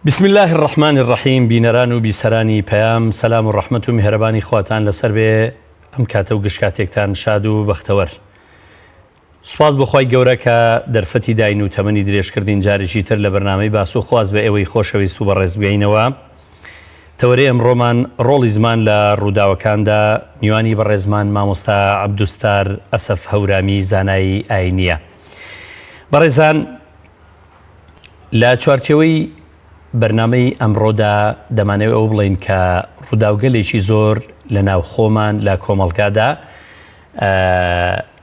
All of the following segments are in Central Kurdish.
بسم الله الرحمن الرحیم بینەران و بیسەرانی پەیام سەلام و ڕەحمەت و میهرەبانی خواتان لەسەر بێ ئەم کاتە و گشتکاتێکتان شاد و بەختەوەر. سوپاس بەخوای گەورە کە دەرفەتی داین و تەمەنی درێژکردین جارێکی تر لە بەرنامەی باس و خواز بە ئێوەی خۆشەویست و بەڕێز بگەینەوە. تەوەرەی ئەمڕۆمان ڕۆڵی زمان لە ڕووداوەکاندا میوانی بەڕێزمان مامۆستا عەبدوستار ئەسەف هەورامی زانایی ئاینیە. بەڕێزان لە چوارچێوەی بەرنامەی ئەمڕۆدا دەمانەوێت ئەو بڵین کە ڕووداوگەلێکی زۆر لە ناو خۆمان لە کۆمەڵگادا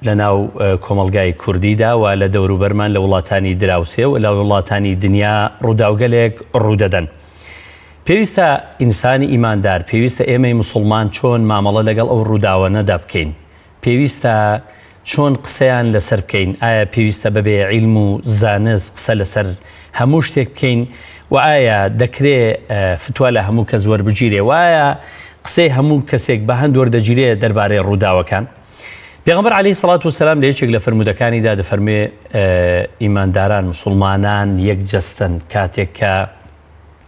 لە ناو کۆمەڵگای کوردیدا و لە دەوروبەرمان لە وڵاتانی دراوسێ و لە وڵاتانی دنیا ڕووداوگەلێک ڕوودەدەن. پێویستە ئینسانی ئیماندار، پێویستە ئێمەی موسڵمان چۆن مامەڵە لەگەڵ ئەو ڕووداوانەدا بکەین، پێویستە چۆن قسەیان لەسەر بکەین، ئایا پێویستە بەبێ عیلم و زانست قسە لەسەر هەموو شتێک بکەین و ئایا دەکرێت فتووە لە هەموو کەس وەربگیرێ، وایە قسەی هەموو کەسێک بە هەند وەردەگیرێ دەربارەی ڕووداوەکان. پێغەمبەر عەلەیهی سەڵات وسەلام لە یەکێک لە فەرمودەکانیدا دەفەرمێ ئیمانداران مسڵمانان یەکجەستن کاتێک کە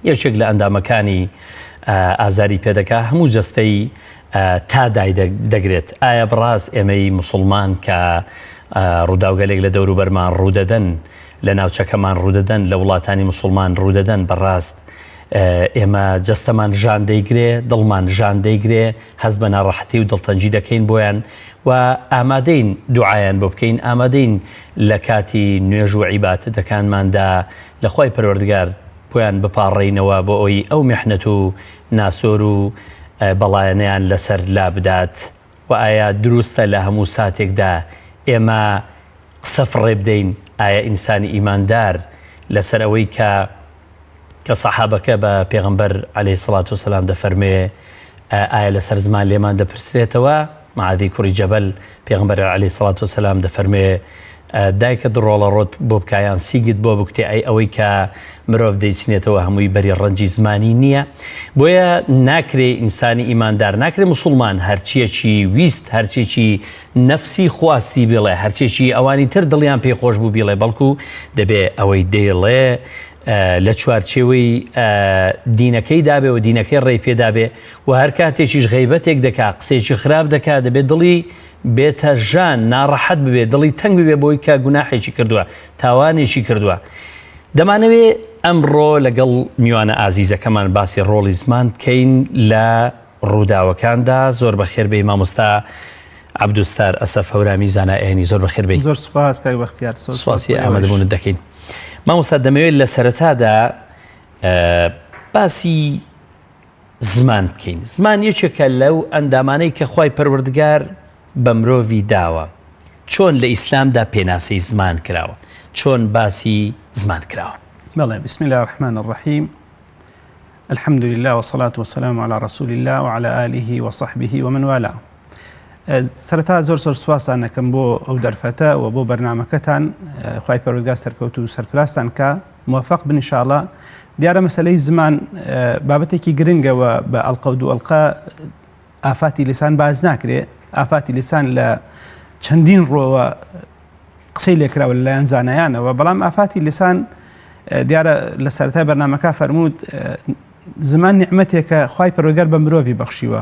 یەکێک لە ئەندامەکانی ئازاری پێدەکا هەموو جەستەی تادای دەگرێت. ئایا بڕاست ئێمەی مسڵمان کە ڕووداوگەلێک لە دەوروبەرمان ڕوودەدەن، لە ناوچەکەمان ڕوودەدەن، لە وڵاتانی مسڵمان ڕوودەدەن، بەڕاست ئێمە جەستەمان ژان دەیگرێ، دڵمان ژان دەیگرێ، هەز بە ناڕەحەتی و دڵتەنجی دەکەین بۆیان و ئامادەین دوعایان بۆ بکەین، ئامادەین لە کاتی نوێژ و عیبادەتەکانماندا لە خوای پەروەردگار بۆیان بپاڕێینەوە بۆ ئەوی ئەو میحنەت و ناسۆر و بەڵایەنەیان لەسەر لا بدات. و ئایا دروستە لە هەموو ساتێکدا ئێمە قسە فڕێ بدەین؟ ئایا ئینسانی ئیماندار لەسەر ئەوەی کە سەحابەکە بە پێغەمبەر عەلەیهی سەڵات وسەلام دەفەرمێ ئایا لەسەر زمان لێمان دەپرسرێتەوە؟ معادی کوڕی جەبەل پێغەمبەر عەلەیهی سەڵات وسەلام دەفەرمێ دایکە دڕۆڵە ڕۆت بۆ بکایان سیگت بۆ بکتێ ئەوەی کە مرۆڤ دەیچنێتەوە هەمووی بەری ڕەنجی زمانی نییە. بۆیە ناکرێ ئینسانی ئیماندار، ناکرێ موسڵمان هەرچیەکی ویست، هەرچێکی نەفسی خواستی بڵێ، هەرچێکی ئەوانی تر دڵیان پێی خۆش بوو بڵێ، بەڵکو دەبێ ئەوەی دەیڵێ لە چوارچێوەی دینەکەی دابێ و دینەکەی ڕێی پێدابێ و هەر کاتێکیش غەیبەتێک دەکا، قسێکی خراپ دەکا، دەبێت دڵی بێتە ژان، ناڕەحەت ببێ، دڵی تەنگ ببێ بۆی کە گوناحێکی کردووە، تاوانێکی کردووە. دەمانەوێت ئەمڕۆ لەگەڵ میوانە ئازیزەکەمان باسی ڕۆڵی زمان بکەین لە ڕووداوەکاندا. زۆر بەخێربێی مامۆستا عەبدوستار ئەسەف هەورامی زانای ئاینی، زۆر بەخێربێی. زۆر سوپاس کاک بەختیار، سوپاسی ئامادەبوونت دەکەین. مامۆستا دەمەوێت لە سەرەتادا باسی زمان بکەین. زمان یەکێکە لەو ئەندامانەی کە خوای پەروەردگار بە مرۆڤی داوە. چۆن لە ئیسلامدا پێناسەی زمان کراوە، چۆن باسی زمان کراوە؟ بەڵێ بسم الله الرحمن الرحیم. الحمد لله والصلاة والسلام على رسول الله وعلى آله وصحبه ومن والاه. سەرەتا زۆر سوپاسان دەکەم بۆ ئەو دەرفەتە و بۆ بەرنامەکەتان، خوای پەروەردگار سەرکەوتو و سەرفراستان کە موفق بن ئینشاءالله. دیارە مەسەلەی زمان بابەتێکی گرنگەوە بە ئەڵقە و دوو ئەڵقە ئافاتی لیسان باز ناکرێ. ئافاتی لیسان لە چەندین ڕۆوە قسەی لێکراوە لەلایەن زانایانەوە، بەڵام ئافاتی لیسان دیارە لە سەرەتای بەرنامەکە فەرموود زمان نیعمەتێکە خوای پەروەردگار بە مرۆڤی بەخشیوە.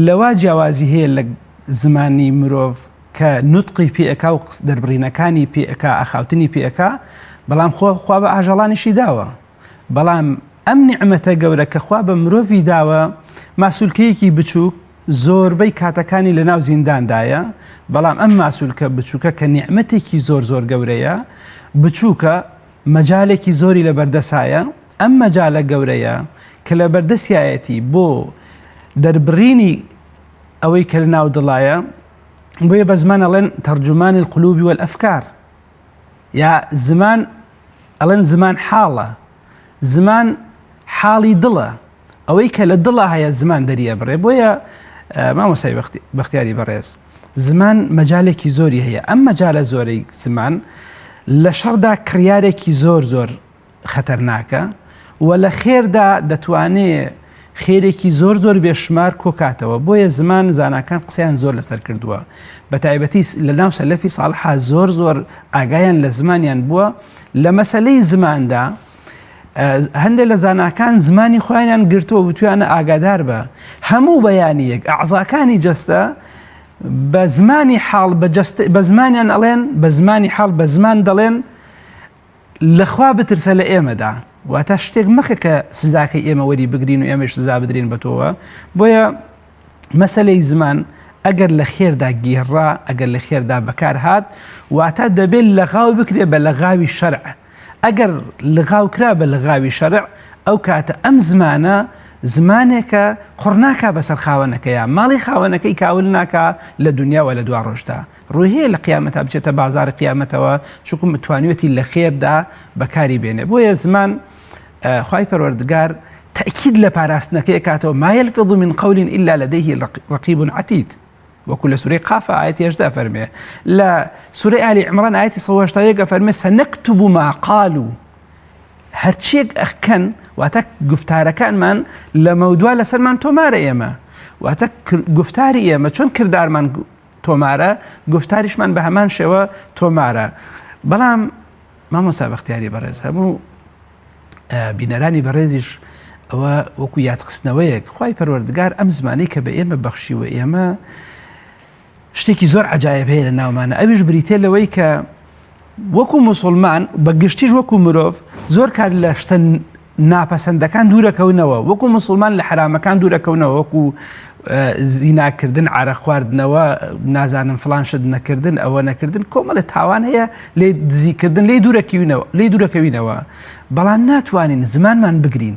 لەوا جیاوازی هەیە لە زمانی مرۆڤ کە نوتقی پێئەکا و دەربڕینەکانی پێئەکا، ئاخاوتنی پێئەکا، بەڵام خوا بە ئاژەڵانیشی داوە. بەڵام ئەم نیعمەتە گەورە کە خوا بە مرۆڤی داوە، ماسوولکەیەکی بچووک زۆربەی کاتەکانی لە ناو زینداندایە، بەڵام ئەم ماسوولکە بچووکە کە نیعمەتێکی زۆر گەورەیە، بچووکە مەجالێکی زۆری لە بەردەسایە. ئەم مەجالە گەورەیە کە لە بەردەسیایەتی بۆ دەربڕینی ئەوەی کە لە ناو دڵایە، بۆیە بە زمان ئەڵێن تەرجمانی القلوب والأفكار، یا زمان ئەڵێن زمان حاڵە، زمان حاڵی دڵە، ئەوەی کە لە دڵە هەیە زمان دەریە بڕێ. بۆیە مامۆستای بەختیاری بەڕێز، زمان مەجالێکی زۆری هەیە. ئەم مەجالە زۆرەی زمان لە شەڕدا کڕیارێکی زۆر خەتەرناکە و لە خێردا دەتوانێت خێرێکی زۆر بێشمار کۆکاتەوە. بۆیە زمان زاناکان قسەیان زۆر لەسەر کردووە، بە تایبەتی لە ناو سەلەفی ساڵحا زۆر ئاگایان لە زمانیان بووە. لە مەسەلەی زماندا هەندێک لە زاناکان زمانی خۆیان گرتووە و تویانە ئاگادار بە هەموو بەیانیەک ئەعزاکانی جەستە بە زمانی حاڵ بە زمانیان ئەڵێن بە زمانی حاڵ بە زمان دەڵێن لەخوا بترسە لە ئێمەدا واتە شتێک مەکە کە سزاکەی ئێمە وەری بگرین و ئێمەش سزا بدرین بە تۆوە بۆیە مەسەلەی زمان ئەگەر لە خێردا گێڕا ئەگەر لە خێردا بەکار هات واتە دەبێت لەغاو بکرێ بە لەغاوی شەرع ئەگەر لەغاو کرا بە لەغاوی شەرع ئەو کاتە ئەم زمانە زمانێکە قڕناکە بەسەر خاوەنەکەیە ماڵی خاوەنەکەی کاول ناکە لە دنیاوە لە دوا ڕۆژدا ڕوهەیە لە قیامەتە بچێتە بازار قیامەتەوە چونکە توانیوەتی لە خێردا بەکاری بێنێ بۆیە زمان خوای پەروەردگار تأكيد لپاراستنەکەی کاتەوە ما يلفظ من قول إلا لديه رقيب عتيد وكل سورة قاف آيات يجدا فرمي لا سورة آل عمران آيات صواشتا يقا فرمي سنكتب ما قالوا هرچيك أخكن واتك قفتاركان من لموضوع لسر من تومار إيما واتك قفتاري إيما چون كردار من تومارا قفتاريش من بهمان شوا تومارا بلام ما مسابق اختياري برز همو بینەرانی بەڕێزیش ئەوە وەکو یادخستنەوەیەک خوای پەروەردگار ئەم زمانەی کە بە ئێمە بەخشیوە ئێمە شتێکی زۆر عەجایب هەیە لە ناومانە ئەویش بریتێ لەوەی کە وەکو موسڵمان بەگشتیش وەکو مرۆڤ زۆر کار لە شتە ناپەسەندەکان دوورەکەونەوە وەکو موسڵمان لە حرامەکان دوورەکەونەوە وەکو زیناکردن عارە خواردنەوە نازانم فڵان شت نەکردن ئەوە نەکردن کۆمەڵە تاوان هەیە لێ دزیکردن لێ دوورەکەوینەوە بەڵام ناتوانین زمانمان بگرین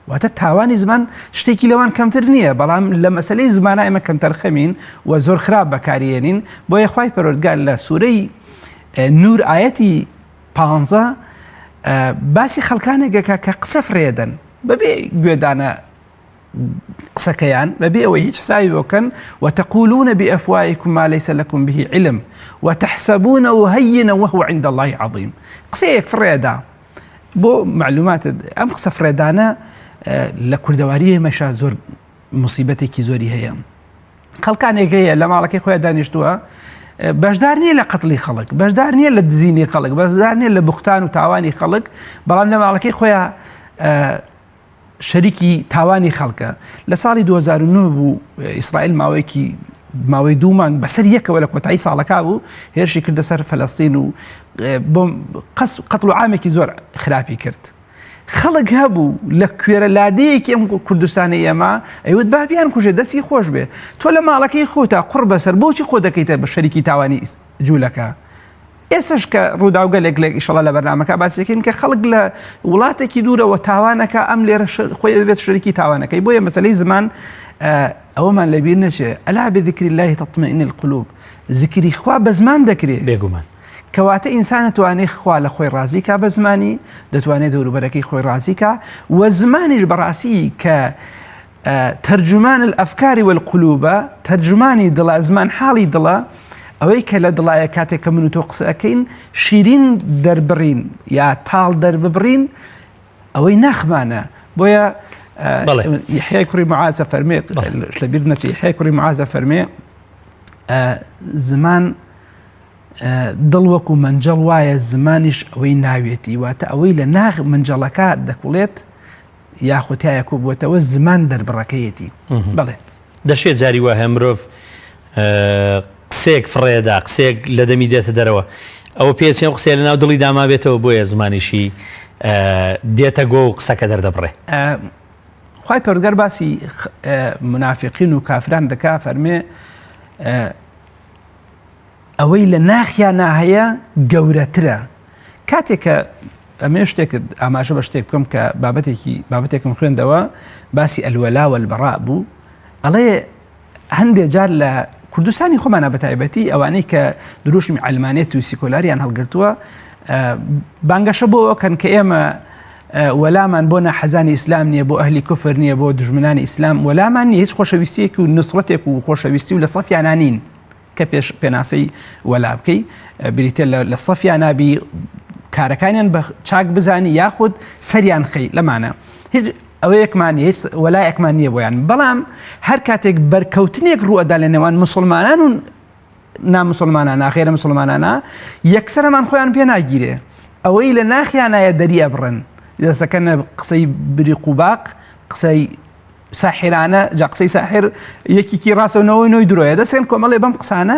واتە تاوانی زمان شتێکی لەوان کەمتر نییە بەڵام لە مەسلەی زمانە ئێمە کەمتەر خەمین و زۆر خراپ بەکارێنین بۆیە خوای پەروەردگار لە سوورەی نور ئاەتی 15 باسی خەڵکانێکەکە کە قسە فرێدەن بەبێ گوێدانە قسەکەیان بەبێ ئەوەی هیچ حسابی بۆکەن وتقولون بأفواهكم ما ليس لكم به علم وتحسبونه هينا وهو عند الله عظيم قسەیەک فرێدا بۆ معلومات ئەم قسە فرێدانە لە کوردەواری مەشا زۆر مصیبەتێکی زۆری هەیە خەڵکانێک هەیە لە ماڵەکەی خۆیان دانیشتووە بەشدار نییە لە قەتڵی خەڵک بەشدار نییە لە دزینی خەڵک بەشدار نییە لە بوختان و تاوانی خەڵک بەڵام لە ماڵەکەی خۆیان شەریکی تاوانی خەڵکە لە ساڵی 2009 بوو ئیسرائیل ماوەی 2 مانگ بەسەر یەکەوە لە کۆتایی ساڵەکە بوو هێرشی کردە سەر فەلەستین و قەتڵ و عامێکی زۆر خراپی کرد خەڵک هەبوو لە کوێرە لادەیەکی ئەم کوردستانی ئێمە ئەیوت بابیان کوژێ دەستی خۆش بێ تۆ لە ماڵەکەی خۆتا قڕ بەسەر بۆچی خۆ دەکەیتە بە شەریکی تاوانی جوولەکە ئێسش کە ڕووداوگەلێک لێک ئیشەڵا لە بەرنامەکە باسیەکەین کە خەڵک لە وڵاتێکی دوورەوە تاوانەکە ئەم لێرە خۆی دەبێت شەریکی تاوانەکەی بۆیە مەسەلەی زمان ئەوەمان لەبیر نەچێ ئەلا بذکری الله تطمئن القلوب زیکری خوا بە زمان دەکرێت بێگومان کەواتە ئینسان دەتوانێت خوا لە خۆی ڕازیکە بە زمانی دەتوانێت دەوروبەرەکەی خۆی ڕازیکە و زمانیش بەڕاستی کە تەرجمان الأفکار والقلوب تەرجمانی دڵە زمان حاڵی دڵە ئەوەی کە لە دڵایە کاتێک کە من و تۆ قسەکەین شیرین دەربڕین یا تاڵ دەرببڕین ئەوەی ناخمانە بۆیە یحیای کوڕی معازە فەرمێ لەبیر نەچێ یحیای کوڕی معازە فەرمێ زمان دڵ وەکو منجەڵ وایە زمانیش ئەوەی ناوێتی واتە ئەوەی لە ناغ منجەڵەکە دەکوڵێت یاخوتایە کوبووەتەوە زمان دەربڕەکەیەتی بەڵێ دەشێت جاری وایە مرۆڤ قسێک فڕێدا قسێک لە دەمی دێتە دەرەوە ئەوە پێچێن قسێ لە ناو دڵی داما بێتەوە بۆیە زمانیشی دێتە گۆ و قسەکە دەردەبڕێ خوای پەروەردگار باسی منافقین و کافران دەکا فەرمێ ئەوەی لە ناخیان هەیە گەورەترە کاتێک کە ئەمێ شتێکت ئاماژە بە شتێک بکەم کە بابەتێکم خوێندەوە باسی ئەلوەلا وەلبەڕا بوو ئەڵێ هەندێک جار لە کوردستانی خۆمانە بەتایبەتی ئەوانەی کە دروشمی عەلمانیەت و سیکۆلاریان هەڵگرتووە بانگەشە بۆ ئەوکەن کە ئێمە وەلامان بۆ نەحەزانی ئیسلام نییە بۆ ئەهلی کوفر نییە بۆ دژمنانی ئیسلام وەلامان نیە هیچ خۆشەویستیەک و نوسڕەتێک و خۆشەویستی و لە سەفیانە نین کە پێناسەی وەلا بکەی بریتێ لە سەفیان نابی کارەکانیان بە چاک بزانی یاخود سەریان خەی لەمانە هیچ ئەوەیەکمانی هیچ وەلایەکمان نییە بۆیان بەڵام هەر کاتێک بەرکەوتنێک ڕوئەدا لە نێوان موسڵمانان و ناموسڵمانان ناخێرە موسڵمانانە یەکسەرەمان خۆیان پێ ناگیرێ ئەوەی لە ناخیانایە دەری ئەبڕن دەسەکەنە قسەی بریق و باق قسەی ساحرانە جا قسەی ساحر یەکێکی ڕاستەونەوەی نۆی درۆیە دەسێن کۆمەڵێ بەم قسانە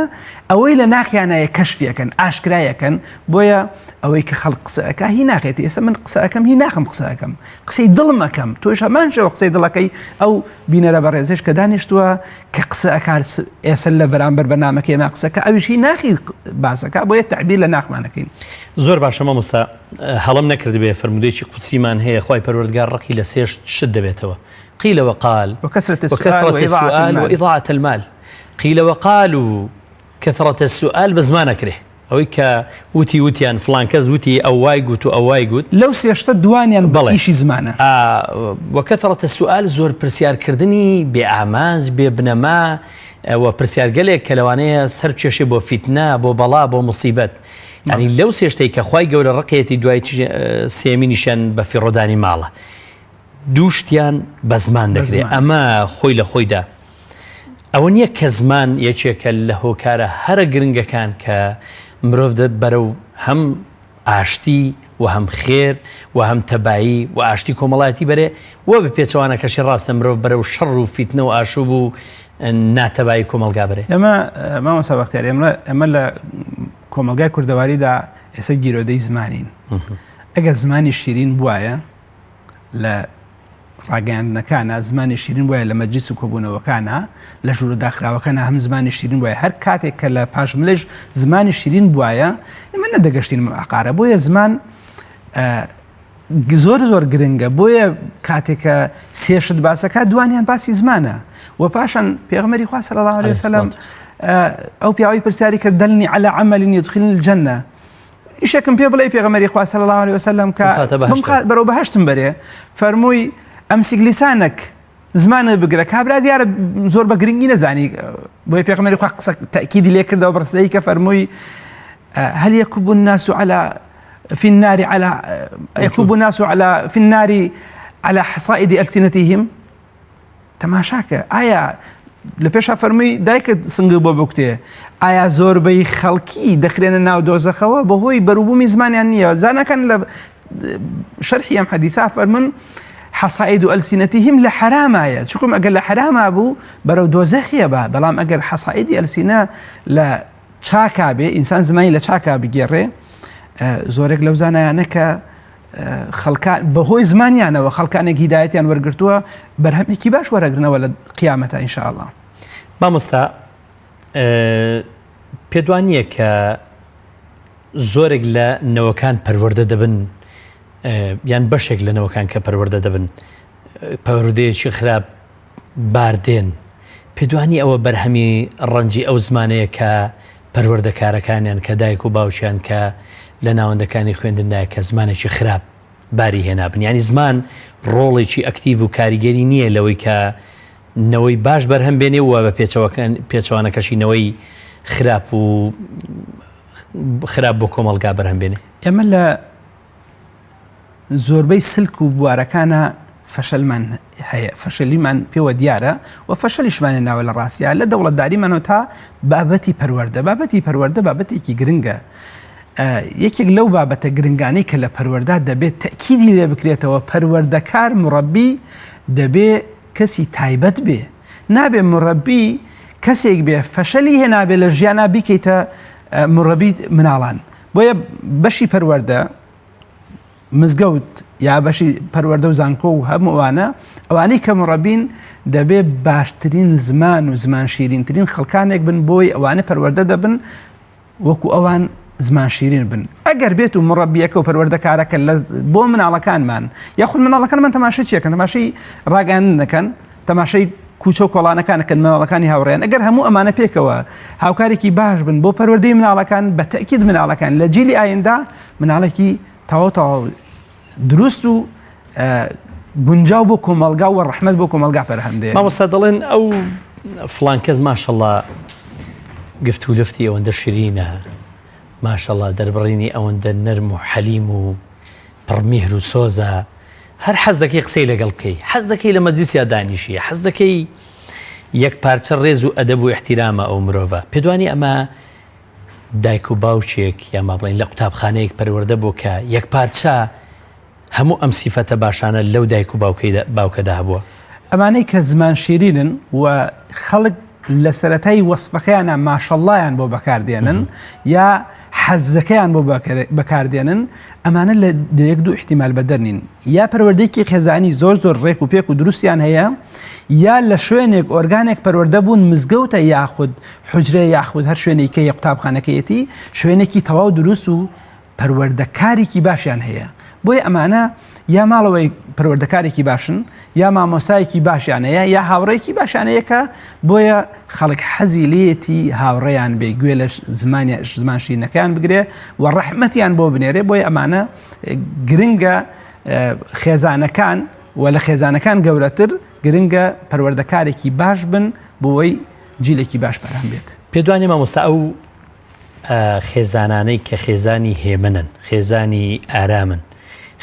ئەوەی لە ناخیانایە کەشفیەکەن ئاشکرایەکەن بۆیە ئەوەی کە خەڵک قسەکە هی ناکێتی ئێستا من قسەکەم هی ناخم قسەکەم قسەی دڵمەکەم تۆش هەمانشەوە قسەی دڵەکەی ئەو بینەرە بەڕێزش کە دانیشتووە کە قسەکار ئێستا لە بەرامبەر بەنامەکەی ما قسەکە ئەویش هی ناخی باسەکە بۆیە تعبیر لە ناخمانەکەین زۆر باشە مامۆستا هەڵم نەکرد بێ فرمودەیەکی قوسیمان هەیە خوای پەروەردگار ڕقی لە سێ شت دەبێتەوە قيل وقال وكثرة السؤال وإضاعة المال قيل وقال وكثرة السؤال بزمان كره أو وتي وتيان فلان كز وتي أو وايقوت أو وايقوت لو سيشتد دوانيان بإيش زمانه وكثرة السؤال زور برسيار كردني بأعماز ببنما وبرسيار قالك كلوانية سرب شيء بو فتنة بو بلا بو مصيبات يعني لو سيشتي كخواي قول الرقية دواي سيمينيشان بفي رداني ماله دووشتیان بە زمان دەکرێت ئەمە خۆی لە خۆیدا ئەوە نییە کە زمان یەکێکە لە هۆکارە هەرە گرنگەکان کە مرۆڤ بەرەو هەم ئاشتی و هەم خێر و هەم تەبایی و ئاشتی کۆمەڵایەتی بەرێ وە بە پێچەوانەکەشی ڕاستە مرۆڤ بەرەو شەڕ و فیتنە و ئاشوب و ناتەبایی کۆمەلگا بەرێ مامۆستا بەختیار ئەمە لە کۆمەلگای کوردەواریدا ئێستا گیرۆدەی زمانین ئەگەر زمانی شیرین بواە لە ڕاگەاندنەکانە زمانی شیرین وایە لە مەجلیس و کۆبوونەوەکانە لە ژوورە داخراوەکانە هەم زمانی شیرین وایە هەر کاتێک کە لە پاشملێژ زمانی شیرین بواە ئێمە نەدەگەشتین عقارە بۆیە زمان زۆر گرنگە بۆیە کاتێکە سێشت باسەکە دوانیان باسی زمانە و پاشان پێغەمبەری خوا صلی الله علیه وسلم ئەو پیاوەی پرسیاری کرد دلنی علی عمل يدخلني الجنة ئیشێکم پێ بڵێ پێغەمبەری خوا صلی الله علیه وسلم کە بەرەو بەهەشتم بەرێ فەرمووی ئەمسک لیسانك زمانە بگرە کابرا دیارە زۆر بە گرنگی نەزانی بۆیە پێغەمبەری خوا قسە تەکیدی لێ کردەوە بەڕستەی کە فەرمووی هل يكب الناس على في النار على يكب الناس على في النار على حصائد ألسنتهم تەماشاکە ئایا لە پێشا فەرمووی دایکە سنگ بۆ بکتێ ئایا زۆربەی خەڵکی دەخرێنە ناو دۆزەخەوە بەهۆی بەروبوومی زمانیان نییە زانەکەن لە شەرحی ئەم حەدیثا فەرمون حصائد ألسنتهم لە حرامایە چونکە ئەگەر لە حراما بوو بەرەو دۆزەخیە بە بەڵام ئەگەر حصائدی ئەلسینە لە چاکا بێ ئینسان زمانی لە چاکا بگێڕێ زۆرێک لەو زانایانە کە خەڵکان بەهۆی زمانیانەوە خەڵکانێک هیدایەتیان وەرگرتووە بەرهەمێکی باش وەرەگرنەوە لە قیامەتە ئینشاءالله. مامۆستا پێدوان نییە کە زۆرێک لە نەوەکان پەروەردە دەبن یان بەشێک لە نەوەکان کە پەروەردە دەبن پەروەردەیەکی خراپ باردێن پێدوانی ئەوە بەرهەمی ڕەنجی ئەو زمانەیە کە پەروەردەکارەکانیان کە دایک و باوچیان کە لە ناوەندەکانی خوێندندا کە زمانێکی خراپ باری هێنابن ینی زمان ڕۆڵێکی ئەکتیڤ و کاریگەری نییە لەوەی کە نەوەی باش بەرهەم بێنێ وە بە پێچەوانەکەشینەوەی خراپ و خراپ بۆ کۆمەلگا بەرهەم بێنێ. ئێمە لە زۆربەی سلک و بوارەکانە فەشەلمان هەیە فەشەلیمان پێوە دیارە و فەشەلیشمانە ناوە لە ڕاستیە لە دەوڵەتداریمانەوە تا بابەتی پەروەردە بابەتێکی گرنگە. یەکێک لەو بابەتە گرنگانەی کە لە پەروەردا دەبێت تەکیدی لێ بکرێتەوە پەروەردەکار مڕەبی دەبێت کەسی تایبەت بێ نابێ مڕەبی کەسێک بێ فەشەلی هێنابێ لە ژیانە بیکەیتە مڕەبی مناڵان بۆیە بەشی پەروەردە مزگەوت یا بەشی پەروەردە و زانکۆ و هەمووانە ئەوانەی کە مڕەبین دەبێت باشترین زمان و زمان شیرینترین خەڵکانێک بن بۆی ئەوانە پەروەردە دەبن وەکو ئەوان زمان شیرین بن ئەگەر بێت و مڕەبیەکە و پەروەردەکارەکە بۆ مناڵەکانمان یاخود مناڵەکانمان تەماشای چیەکەن تەماشای ڕاگەاندنەکەن تەماشای کوچە و کۆڵانەکانەکەن مناڵەکانی هاوڕێیان ئەگەر هەموو ئەمانە پێکەوە هاوکارێکی باش بن بۆ پەروەردەی مناڵەکان بە تەکید مناڵەکان لە جیلی ئایندا مناڵێکی تەواو دروست و گونجاو بۆ کۆمەلگا و ڕەحمەت بۆ کۆمەلگا پەرهەم دێ. مامۆستا دەڵێن ئەو فڵان کەس ماشەڵڵا گفت و لفتی ئەوەندە شیرینە ماشەڵڵا دەربڕینی ئەوەندە نەرم و حەلیم و پڕمیهر و سۆزە هەر حەز دەکەی قسەی لەگەڵ بکەی حەز دەکەی لە مەجلیسیا دانیشی حەز دەکەی یەک پارچە ڕێز و ئەدەب و احتیرامە ئەو مرۆڤە پێدوانی ئەمە دایک و باوچێک یا ما بڵێن لە قوتابخانەیەک پەروەردە بۆ کە یەک پارچە هەموو ئەم سیفەتە باشانە لەو دایک و باوکەدا هەبووە. ئەمانەی کە زمان شیرینن و خەڵک لە سەرەتای وەسفەکەیانە ماشەڵڵایان بۆ بەکاردێنن یا حەزەکەیان بۆ بەکاردێنن، ئەمانە لە یەک دوو احتیمال بەدەرنین، یا پەروەردەیەکی خێزانی زۆر ڕێک و پێک و دروستیان هەیە، یا لە شوێنێک ئۆرگانێک پەروەردە بوون مزگەوتە یاخود حجرە یاخود هەر شوێنێکی یە قوتابخانەکەیەتی شوێنێکی تەواو دروست و پەروەردەکارێکی باشیان هەیە. بۆیە ئەمانە یا ماڵەوەی پەروەردەکارێکی باشن، یا مامۆسایەکی باشیان هەیە، یا هاوڕێکی باشیانەیە کە بۆیە خەڵک حەزی لێتی هاوڕێیان بێ گوێ لە زمان شیرینەکەیان بگرێ و ڕەحمەتیان بۆ بنێرێ. بۆیە ئەمانە گرنگە خێزانەکان و لە خێزانەکان گەورەتر گرنگە پەروەردەکارێکی باش بن بۆی جیلێکی باش پەرهەم بێت. پێدوانی مامۆستا ئەو خێزانانەی کە خێزانی هێمنن، خێزانی ئارامن،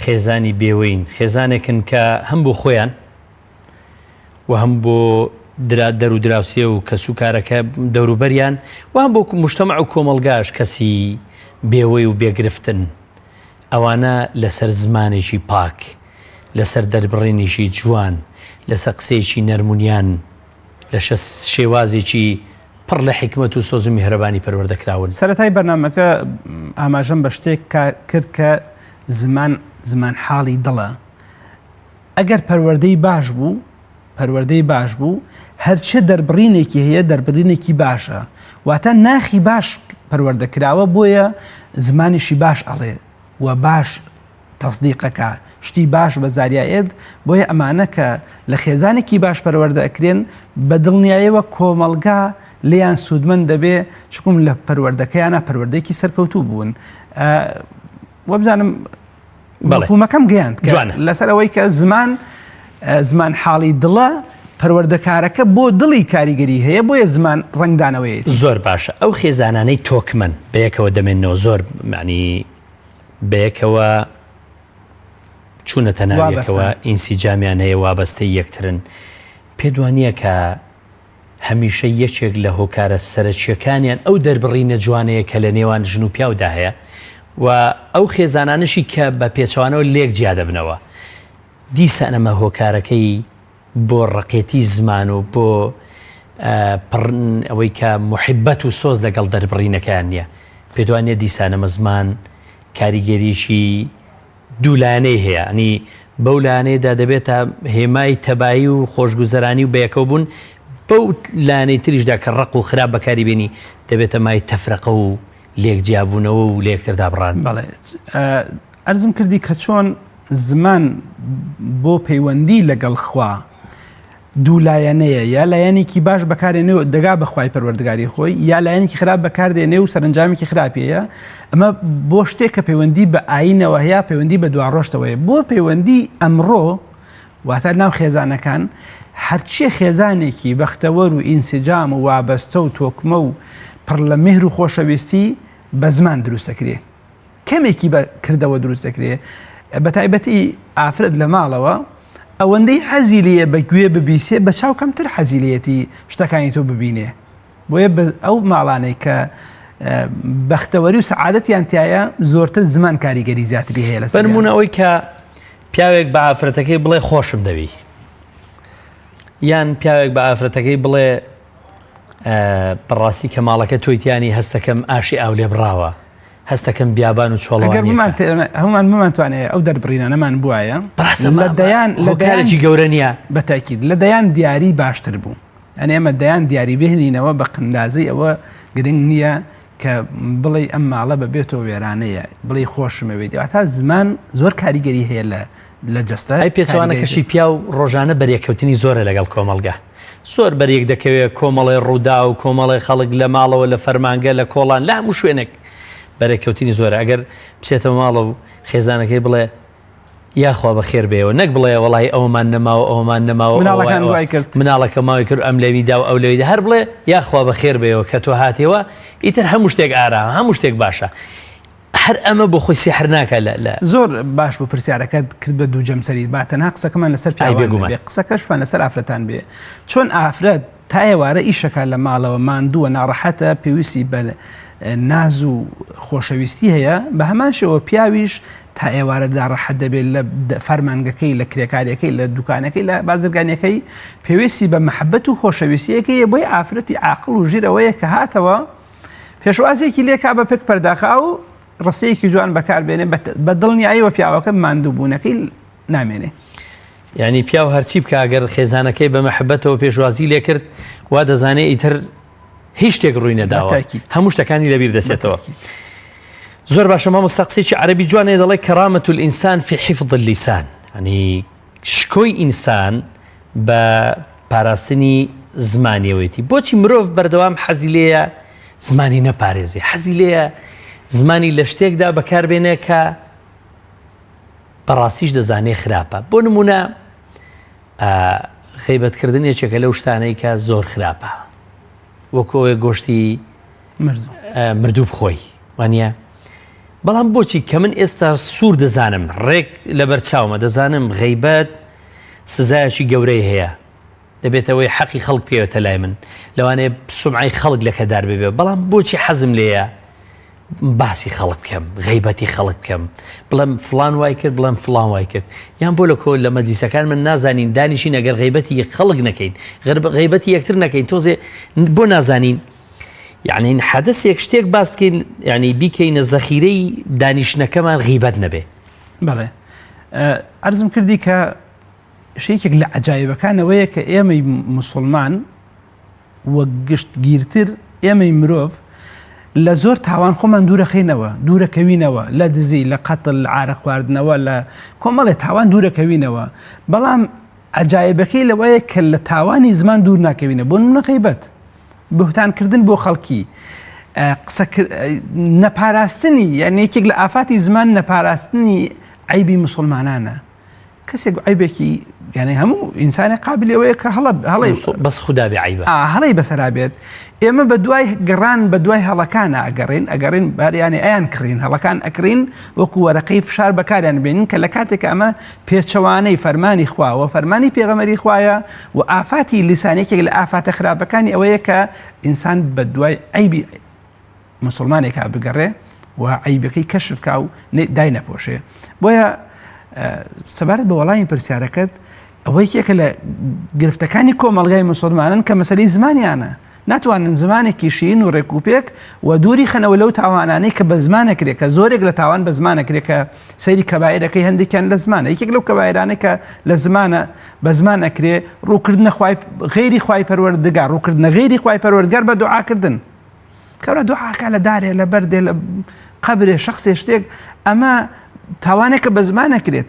خێزانی بێوەین، خێزانێکن کە هەم بۆ خۆیان و هەم بۆ دەر و دراوسێ و کەس و کارەکە دەوروبەریان و هەم بۆ مجتەمع و کۆمەڵگاش کەسی بێوەی و بێگرفتن، ئەوانە لەسەر زمانێکی پاک، لەسەر دەربڕێنێکی جوان، لەسەر قسەیەکی نەرمونیان، لە شێوازێکی پڕ لە حکمت و سۆز و میهرەبانی پەروەردەکراون. سەرەتای بەرنامەکە ئاماژەم بە شتێک کرد کە زمان حاڵی دڵە. ئەگەر پەروەردەی باش بوو هەرچە دەربڕینێکی هەیە دەربڕینێکی باشە، واتە ناخی باش پەروەردەکراوە بۆیە زمانیشی باش ئەڵێ و باش تەصدیقەکە شتی باش بە زاریایەت. بۆیە ئەمانە کە لە خێزانێکی باش پەروەردە ئەکرێن بە دڵنیاییەوە کۆمەڵگا لیان سوودمەند دەبێ، چکم لە پەروەردەکەیانە پەروەردەیەکی سەرکەوتوو بوون. وەبزانم مەفهومەکەم گەیاند لەسەر ئەوەی کە زمان حاڵی دڵە پەروەردەکارەکە بۆ دڵی کاریگەری هەیە، بۆیە زمان ڕنگدانەوەیە. زۆر باشە. ئەو خێزانانەی تۆکمن بەیەکەوە دەمێنەوە، زۆر معنی بەیەکەوە چوونەتە ناویەکەوە ئینسیجامیان هەیە، وابەستەی یەکترن. پێدوانیە کە هەمیشە یەکێک لە هۆکارە سەرچیەکانیان ئەو دەربڕینە جوانەیە کە لە نێوان ژن و پیاودا هەیە و ئەو خێزانانشی کە بە پێچوانەوە لێک جیا دەبنەوە. دیسان ئەمە هۆکارەکەی بۆ ڕقێتی زمان و بۆ ئەوەی کە محبەت و سۆز لەگەڵ دەربڕینەکەیان نییە. پێدوانێ دیسانەمە زمان کاریگەریشی دوولانەی هەیە، ئەنی بەو لانەیەدا دەبێتە هێمای تەبایی و خۆشگوزەرانی و بەیەکەوە بوون، بەو لانەی تریشدا کە ڕق و خراپ بەکاری بێنی دەبێتە مای تەفرەقە و لێک جیابوونەوە و لە یەکتردا بڕان. بەڵێ ئەرزم کردی کە چۆن زمان بۆ پەیوەندی لەگەڵ خوا دوولایەنەیە، یا لایەنێکی باش بەکارێنێ دەگا بەخوای پەروەردگاری خۆی، یا لایەنێکی خراپ بەکاردێنێ و سەرنجامێکی خراپەیە. ئەمە بۆ شتێک کە پەیوەندی بە ئاینەوە هەیە، پەیوەندی بە دواڕۆشتەوەیە. بۆ پەیوەندی ئەمڕۆ واتە ناو خێزانەکان هەرچیە خێزانێکی بەختەوەر و ئینسیجام و وابەستە و تۆکمە و پڕ لە میهر و خۆشەویستی بە زمان دروستەکرێ، کەمێکی بەکردەوە دروستەکرێ. بە تایبەتی ئافرەت لە ماڵەوە ئەوەندەی حەزی لێ بە گوێ ببیسێ بە چاو کەمتر حەزی لێتی شتەکانی تۆ ببینێ. بۆیە ئەو ماڵانەی کە بەختەوەری و سەعادەتیان تایە زۆرتر زمان کاریگەری زیاتری هەیە. لە بەنمونەوەی کە پیاوێک بە ئافرەتەکەی بڵێ خۆشم دەوی، یان پیاوێک بە ئافرەتەکەی بڵێ بەڕاستی کە ماڵەکە تۆیتیانی هەستەکەم ئاشی ئاو لێ بڕاوە، هەستەکەم بیابان و چۆڵەوانی. هەمومان بمانتوانێت ئەو دەربڕینانەمان بووایە لەدایانێکی گەورە نییە بەتاکید لە دەیان دیاری باشتر بوو. ئەنێ ئەمە دەیان دیاری بهێنینەوە بە قندازی ئەوە گرنگ نییە کە بڵێ ئەم ماڵە بەبێتەوە وێرانەیە، بڵێ خۆشمەوێت. تا زمان زۆر کاریگەری هەیە لە جەستە. ئەی پێچوانەکەشی پیا و ڕۆژانە بەرێککەوتنی زۆرە لەگەڵ کۆمەڵگە، زۆر بەرێک دەکەوێت کۆمەڵی ڕوودا و کۆمەڵی خەڵک لە ماڵەوە لە فەرمانگە لە کۆڵان لە هەموو شوێنێک بەرەکەوتنی زۆرە. ئەگەر بچێتەوە ماڵە و خێزانەکەی بڵێ یاخوا بە خێر بێەوە، نەک بڵێ وڵی ئەومان نەماوە ئەومان نەماوە مناڵەکە ماوەی کرد ئەم لەویدا و ئەو لەویدا، هەر بڵێ یاخوا بە خێر بێەوە کە تۆ هاتیەوە ئیتر هەموو شتێک ئارام، هەموو شتێک باشە. هەر ئەمە بۆ خۆی سیحر ناکە. زۆر باش بۆ پرسیارەکەت کرد بە دوو جەمسەریت باتەنها قسەکەمان لەسەر بێ قسەکەشمان لەسەر ئافرەتان بێ. چۆن ئافرەت تا ئێوارە ئیشەکە لە ماڵەوە ماندووە ناڕەحەتە پێویستی بە ناز و خۆشەویستی هەیە، بە هەمان شێوە پیاویش تا ئێوارەدا ڕەحەت دەبێت لە فەرمانگەکەی لە کرێکاریەکەی لە دوکانەکەی لە بازرگانیەکەی پێویستی بە محەبەت و خۆشەویستیەکەی بۆی ئافرەتی عاقڵ و ژیرەوەیە کە هاتەوە پێشوازێکی لێکا بە پێک پەرداخا و ڕستەیەکی جوان بەکاربێنێ بە دڵنیاییەوە پیاوەکە ماندووبوونەکەی نامێنێ. یعنی پیاو هەرچی بکە ئەگەر خێزانەکەی بە محەبەتەوە پێشوازی لێ کرد وا دەزانێت ئیتر هیچ شتێک ڕووی نەداوە، هەموو شتەکانی لەبیر دەچێتەوە. زۆر باشە مامۆستا قسێکی عەرەبی جوانێ دەڵێ کەرامەت الئینسان فی حیفظ اللسان، ینی شکۆی ئینسان بە پاراستنی زمانیەوەیەتی. بۆچی مرۆڤ بەردەوام حەزی لێیە زمانی نەپارێزێ، حەزی لێیە زمانی لە شتێکدا بەکاربێنێ کە بەڕاستیش دەزانێ خراپە. بۆ نمونە غیبەتکردن یەکێکە لەو شتانەی کە زۆر خراپە، وەکۆوێ گۆشتی مردوو بخۆی وانە. بەڵام بۆچی کە من ئێستا سوور دەزانم، ڕێک لەبەر چاومە دەزانم غیبەت سزایەکی گەورەی هەیە، دەبێتەوەی حەقی خەڵک پێوێتە لای من، لەوانەیە سومعی خەڵک لە کەدار ببێ. بەڵام بۆچی حەزم لێیە باسی خەڵک بکەم، غیبەتی خەڵک بکەم، بڵێم فڵان وای کرد، بڵێم فڵان وای کرد. یان بۆ لە کۆ لە مەجلیسەکان من نازانین دانیشین ئەگەر غیبەتی خەڵک نەکەین، غیبەتی یەکتر نەکەین، تۆزێ بۆ نازانین. یعنی حەدەسێک شتێک باس بکەین، ینی بیکەینە زەخیرەی دانیشتنەکەمان غیبەت نەبێ. بەڵێ عەرزم کردی کە شەیەکێک لە عەجایبەکانەوەیە کە ئێمەی موسڵمان وە گشتگیرتر ئێمەی مرۆڤ لە زۆر تاوان خۆمان دوورەخینەوە، دوورەکەوینەوە لە دزی، لە قەتڵ، لە عارە خواردنەوە، لە کۆمەڵێ تاوان دوورەکەوینەوە. بەڵام عەجایبەکەی لەوەیە کە لە تاوانی زمان دوور ناکەوینە. بۆ نمونە غیبەت، بهتانکردن بۆ خەڵکی، نەپاراستنی، یعنی یەکێک لە ئافاتی زمان نەپاراستنی عیبی مسلمانانە. کەسێک عیبێکی یعنی هەموو ئینسانی قابلەوەیە کە هەڵی بەس خوددا بێ عیبە، هەڵی بەسەرا بێت. ئێمە بە دوای گەڕان بە دوای هەڵەکانە ئەگەڕین باریانی ئەیان کڕین، هەڵەکان ئەکرین وەکو وەرەقەی فشار بەکاریان بێنین کە لە کاتێک ئەمە پێچەوانەی فەرمانی خواوە، فەرمانی پێغەمبەری خوایە و ئافاتی لیسانێکێک لە ئافاتە خراپەکانی ئەوەیە کە ئینسان بە دوای عیبی مسلمانێکا بگەڕێ و عیبەکەی کەشف بکا و دای نەپۆشێ. بۆیە سەبارەت بە وەڵامی پرسیارەکەت ئەوەی یەکێکە لە گرفتەکانی کۆمەڵگای مسلمانن کە مەسەلەی زمانیانە، ناتوانن زمانێکی شین و ڕێکوپێک و دووری خەنەوە لەو تاوانانەی کە بە زمانەکرێت، کە زۆرێک لە تاوان بە زمانەکرێت، کە سەیری کەبایرەکەی هەندێکیان لە زمانە. یەکێک لەو کەبایرانەی کە لە زمانە بە زمان ئەکرێ ڕووکردنە غەیری خوای پەروەردگار، ڕووکردنە غەیری خوای پەروەردگار بە دوعاکردن. کەورە دوعاکە لە دارێ، لە بەردێ، لە قەبرێ، شەخصێ شتێک، ئەمە تاوانێکە بە زمانەکرێت.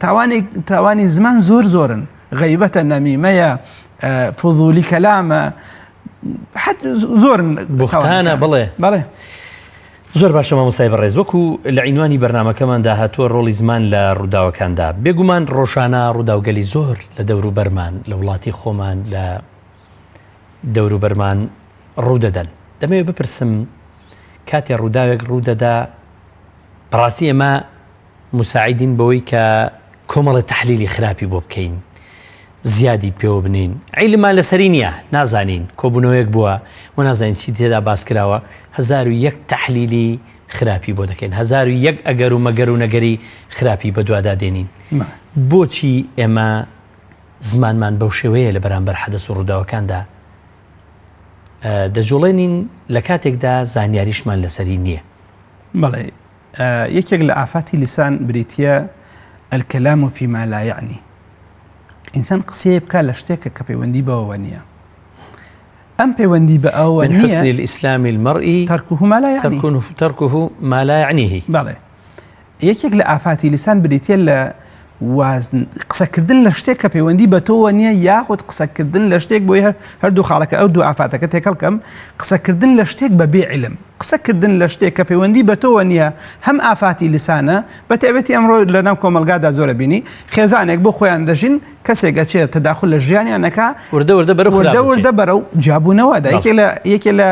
تاوانی زمان زۆر زۆرن، غیبەتە، نەمیمەیە، فضولی کەلامە، زۆرن، بوختانە. بەڵێ زۆر باشە مامۆستای بەڕێز، وەکو لە عینوانی بەرنامەکەماندا هاتووە ڕۆڵی زمان لە ڕووداوەکاندا. بێگومان ڕۆژانە ڕووداوگەلی زۆر لە دەوروبەرمان لە وڵاتی خۆمان لە دەوروبەرمان ڕوودەدەن. دەمەوێت بپرسم کاتێ ڕووداوێک ڕوودەدا بەڕاستی ئێمە مساعیدین بەوەی کە کۆمەڵە تەحلیلی خراپی بۆ بکەین، زیادی پێوە بنین، عیلمان لەسەری نییە، نازانین، کۆبوونەوەیەک بووە و نازانین چی تێدا باس کراوە، 1001 تەحلیلی خراپی بۆ دەکەین، 1001 ئەگەر و مەگەر و نەگەری خراپی بە دوادا دێنین. بۆچی ئێمە زمانمان بەو شێوەیە لە بەرامبەر حەدەس و ڕووداوەکاندا دەجوڵێنین لە کاتێکدا زانیاریشمان لەسەری نییە؟ بەڵێ یەکێک لە ئافاتی لیسان بریتیە الکەلام فیما لا یعنی، ئینسان قسەیە بکات لە شتێکە کە پەیوەندی بەوە نییە. ئەم پەیوەندی بە ئەوە نییە، من حسن الإسلام المرئي تركه ما لا يعني، تركه ما لا يعنيه. بەڵێ یەکێک لە ئافاتی لیسان بریتیە لە قسەکردن لە شتێک کە پەیوەندی بە تۆوە نییە، یاخود قسەکردن لە شتێک بۆی هەردوو خاڵەکە ئەو دوو ئافاتەکە تێکەڵکەم، قسەکردن لە شتێک بە بێعلم، قسەکردن لە شتێک کە پەیوەندی بە تۆوە نییە، هەم ئافاتی لیسانە. بە تایبەتی ئەمڕۆ لە ناو کۆمەلگادا زۆرە بینی خێزانێک بۆ خۆیان دەژین، کەسێک ئەچێت تەداخل لە ژیانیانەکە، وردە بەرەو جیابوونەوەدا. یەکێ لە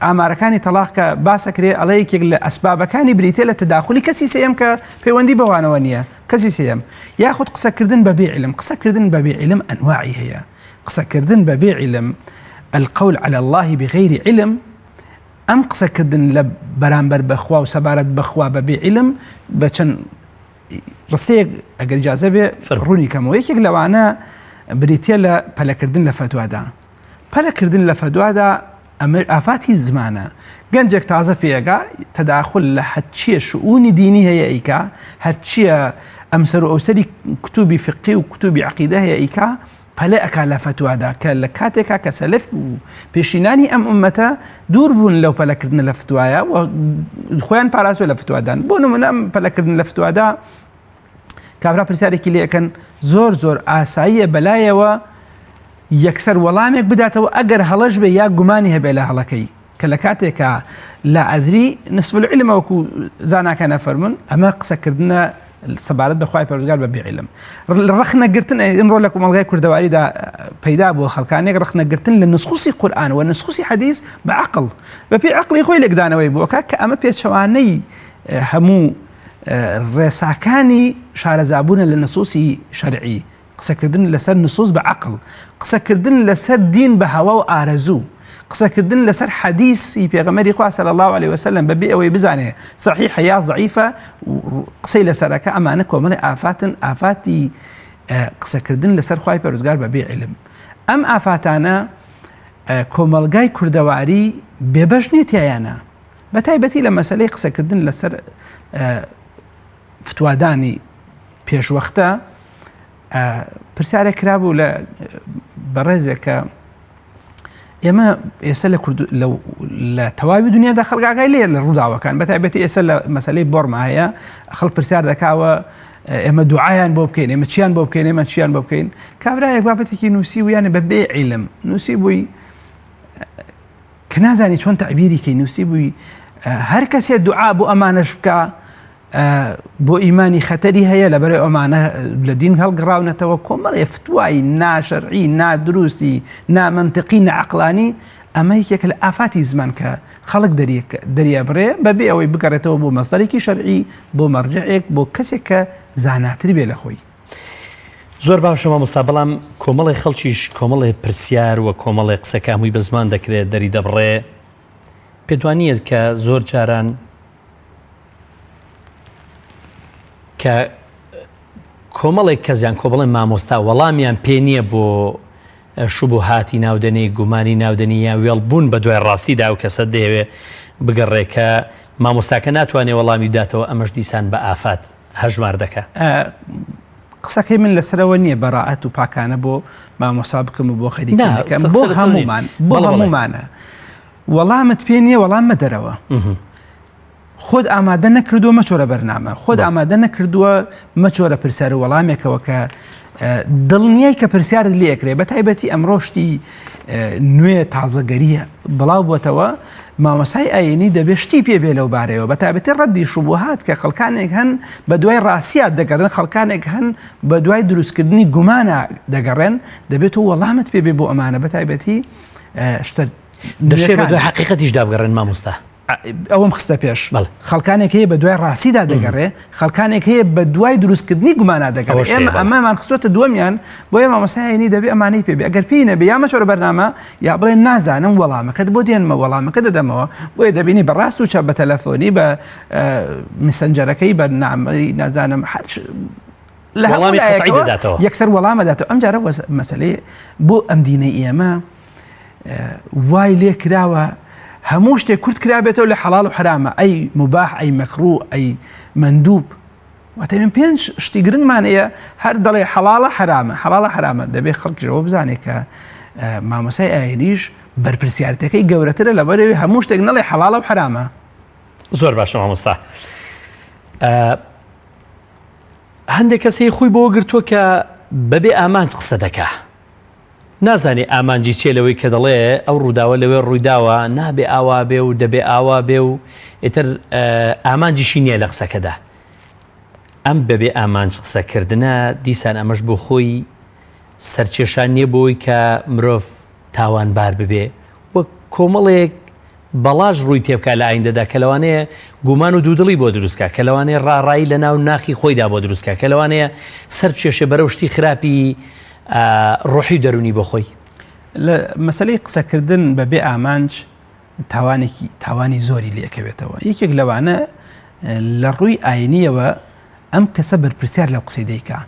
ئامارەکانی تەلاق کە باسەکرێ ئەڵێ یەکێک لە ئەسبابەکانی بریتێ لە تەداخلی کەسی سێم کە پەیوەندی بەوانەوە نییە، کەسی سێم. یاخود قسەکردن بە بێعلم، قسەکردن بە بێعلم ئەنواعی هەیە. قسەکردن بە بێعلم، القول على الله بغير علم، ئەم قسەکردن لە بەرامبەر بەخوا و سەبارەت بەخوا بە بێعلم بە چەند ڕستەیەک ئەگەر ئیجازە بێ ڕوونی کەمەوە یەکێک لەوانە بریتە لە پەلەکردن لە فتوادا. پەلەکردن لە فتوادا ئەمە ئافاتی زمانە. گەنجێک تازە پێگا تەداخل لە هەرچیە شؤونی دینی هەیە ئیکا، هەرچیە ئەمسەر و ئەوسەری کتوبی فقی و کتوبی عەقیدە هەیە ئیکا پەلە ئەکا لە فتوادا کە لە کاتێکا کە سەلەف و پێشینانی ئەم ئومەتە دوور بوون لەو پەلەکردن لە فتوایە و خۆیان پاراسوە لە فتوادان. بۆ نمونە ئەم پەلەکردن لە فتوادا کابرا پرسیارێکی لێ ئەکەن زۆر ئاساییە بەلایەوە یەکسەر وەڵامێک بداتەوە ئەگەر هەڵەش بێ یا گومانی هەبێ لە هەڵەکەی، کە لە کاتێکە لا ئەدری نصف العلم وەکو زاناکانە فەرمون ئەمە قسەکردنە سەبارەت بەخوای پەروەردگار بە بێعیلم. ڕخنەگرتن ئەمڕۆ لە کۆمەڵگای کوردەواریدا پەیدا بووە خەڵکانێک ڕخنەگرتن لە نسخوسی قورئان و نسخوسی حەدیث بە عەقڵ بەپێی عەقڵی خۆی لێکدانەوەی بووە کە ئەمە پێچەوانەی هەموو ڕێساکانی شارەزابوونە لە نسوسی شەرعی، قسەکردن لەسەر نسوس بە عەقڵ، قسەکردن لەسەر دین بە هەوا و ئارەزوو، قسەکردن لەسەر حەدیثی پێغەمبەری خوا صلی الله علیه وسلم بەبێ ئەوەی بزانێ صحیحە یا ضعیفە قسەی لەسەرەکە ئەمانە کۆمەڵی ئافاتن، ئافاتی قسەکردن لەسەر خوای پەروەردگار بەبێ علم. ئەم ئافاتانە کۆمەڵگای کوردەواری بێبەش نیتیایانە، بە تایبەتی لە مەسەلەی قسەکردن لەسەر فتوادانی پێشوەختە پرسیارێک کرابوو بەڕێزێکە ئێمە ئێستا لە تەواوی دنیادا خەڵگاگای لێ لە ڕووداوەکان بە تایبەتی ئێستا لە مەسەلەی بۆرما هەیە خەڵک پرسیار دەکاوە ئێمە دوعایان بۆ بکەین، ئێمە چیان بۆ بکەین، ئێمە چیان بۆ بکەین. کابرایەک بابەتێکی نووسی و یانە بەبێ عیلم نووسی بووی کە نازانی چۆن تەعبیری کەی، نووسی بووی هەر کەسێ دوعا بۆ ئەمانەش بکە بۆ ئیمانی خەتەری هەیە لەبەرەوەی ئەمانە لە دین هەڵگڕاونەتەوە کۆمەڵێ فتوای ناشەرعی، نادروستی، نامەنتقی، نەعەقڵانی. ئەمە یەکێک لە ئافاتی زمان کە خەڵک دەریە بڕێ بەبێ ئەوەی بگەڕێتەوە بۆ مەصدەرێکی شەرعی، بۆ مەرجعێک، بۆ کەسێک کە زاناتر بێ لە خۆی. زۆر باشە مامۆستا، بەڵام کۆمەڵی خەڵکیش کۆمەڵی پرسیار و کۆمەڵی قسەکە هەمووی بە زمان دەکرێت دەری دەبڕێ. پێدوانیت کە زۆر جاران کە کۆمەڵێک کەزیان کۆمەڵی مامۆستا وەڵامیان پێ نییە بۆ شوبهاتی ناودەنی، گومانی ناودەنی یا وێڵبوون بە دوای ڕاستیدا و کەسە دەیەوێ بگەڕێکە مامۆستاکە ناتوانێت وەڵامی بداتەوە، ئەمەش دیسان بە ئافات هەژمار دەکات. قسەکەی من لەسەرەوە نییە بەڕائەت و پاکانە بۆ مامۆستا بکەم و بۆ خەریکەکەم، بۆ هەمومانە وەڵامت پێ نییە، وەڵام مەدەرەوە. خۆت ئامادە نەکردووە مەچۆرە بەرنامە، خۆت ئامادە نەکردووە مەچۆرە پرسیار و وەڵامێکەوە کە دڵنیای کە پرسیارت لێکرێ. بە تایبەتی ئەمڕۆشتی نوێ تازەگەریە بڵاو بۆتەوە، مامۆسای ئاینی دەبێ شتی پێبێ لەو بارەیەوە، بە تایبەتی ڕەدی شوبهات کە خەڵکانێک هەن بە دوای ڕاستیات دەگەڕێن، خەڵکانێک هەن بە دوای دروستکردنی گومانە دەگەڕێن، دەبێت و وەڵامت پێبێ بۆ ئەمانە. بە تایبەتی شتە دەشێ بە دوای حەقیقەتیش دابگەڕێن مامۆستا. ئەوەم خستە پێش خەڵکانێک هەیە بە دوای ڕاستیدا دەگەڕێ، خەڵکانێک هەیە بە دوای دروستکردنی گومانە دەگەڕێ. ئێمە ئەمەمان خستۆتە دووەمیان، بۆ ئێمە مامۆستای ئاینی دەبێ ئەمانەی پێبێ. ئەگەر پێی نەبێ یا مەچۆرە بەرنامە یا بڵێ نازانم وەڵامەکەت بۆ دێنمە، وەڵامەکە دەدەمەوە، بۆیە دەبینی بەڕاست و چە بە تەلەفۆنی بە مسەنجەرەکەی بە نامەی نازانم لە یەکسەر وەڵامە داتەوە. ئەم جارە مەسەلەی بۆ ئەم دینەی ئێمە وای لێ کراوە هەموو شتێک کورت کرابێتەوە لە حەڵاڵ و حرامە، ئەی مباح، ئەی مەکروه، ئەی مەندوب. واتە من پێنج شتی گرنگمانەیە هەر دەڵێ حەڵاڵە حرامە، حەڵاڵە حرامە. دەبێت خەڵکیشەوە بزانێت کە مامۆسای ئاینیش بەرپرسیارەتەکەی گەورەترە لەبەرەوەی هەموو شتێک نەڵێ حەڵاڵە و حرامە. زۆر باشە مامۆستا. هەندێک کەسی خۆی بۆ گرتووە کە بەبێ ئامانج قسە دەکا، نازانی ئامانجی چێ لەوەی کە دەڵێ ئەو ڕووداوە لەوێ ڕوویداوە نابێ ئاوا بێ و دەبێ ئاوا بێ و ئیتر ئامانجیشی نییە لە قسەکەدا. ئەم بەبێ ئامانج قسەکردنە دیسان ئەمەش بۆ خۆی سەرچێشان نییە بۆی کە مرۆڤ تاوانبار ببێ، وەک کۆمەڵێک بەڵاژ ڕووی تێبکە لە ئایندەدا کە لەوانەیە گومان و دوودڵی بۆ دروستکە، کە لەوانەیە ڕاڕایی لە ناو ناخی خۆیدا بۆ دروستکە، کە لەوانەیە سەر بچێشێ بەرەو شتی خراپی ڕۆحی دەرونی بۆ خۆی. لە مەسەلەی قسەکردن بەبێ ئامانج تاوانی زۆری لێکەوێتەوە. یەکێک لەوانە لە ڕووی ئاینیەوە ئەم کەسە بەرپرسیار لەو قسەی دەیکا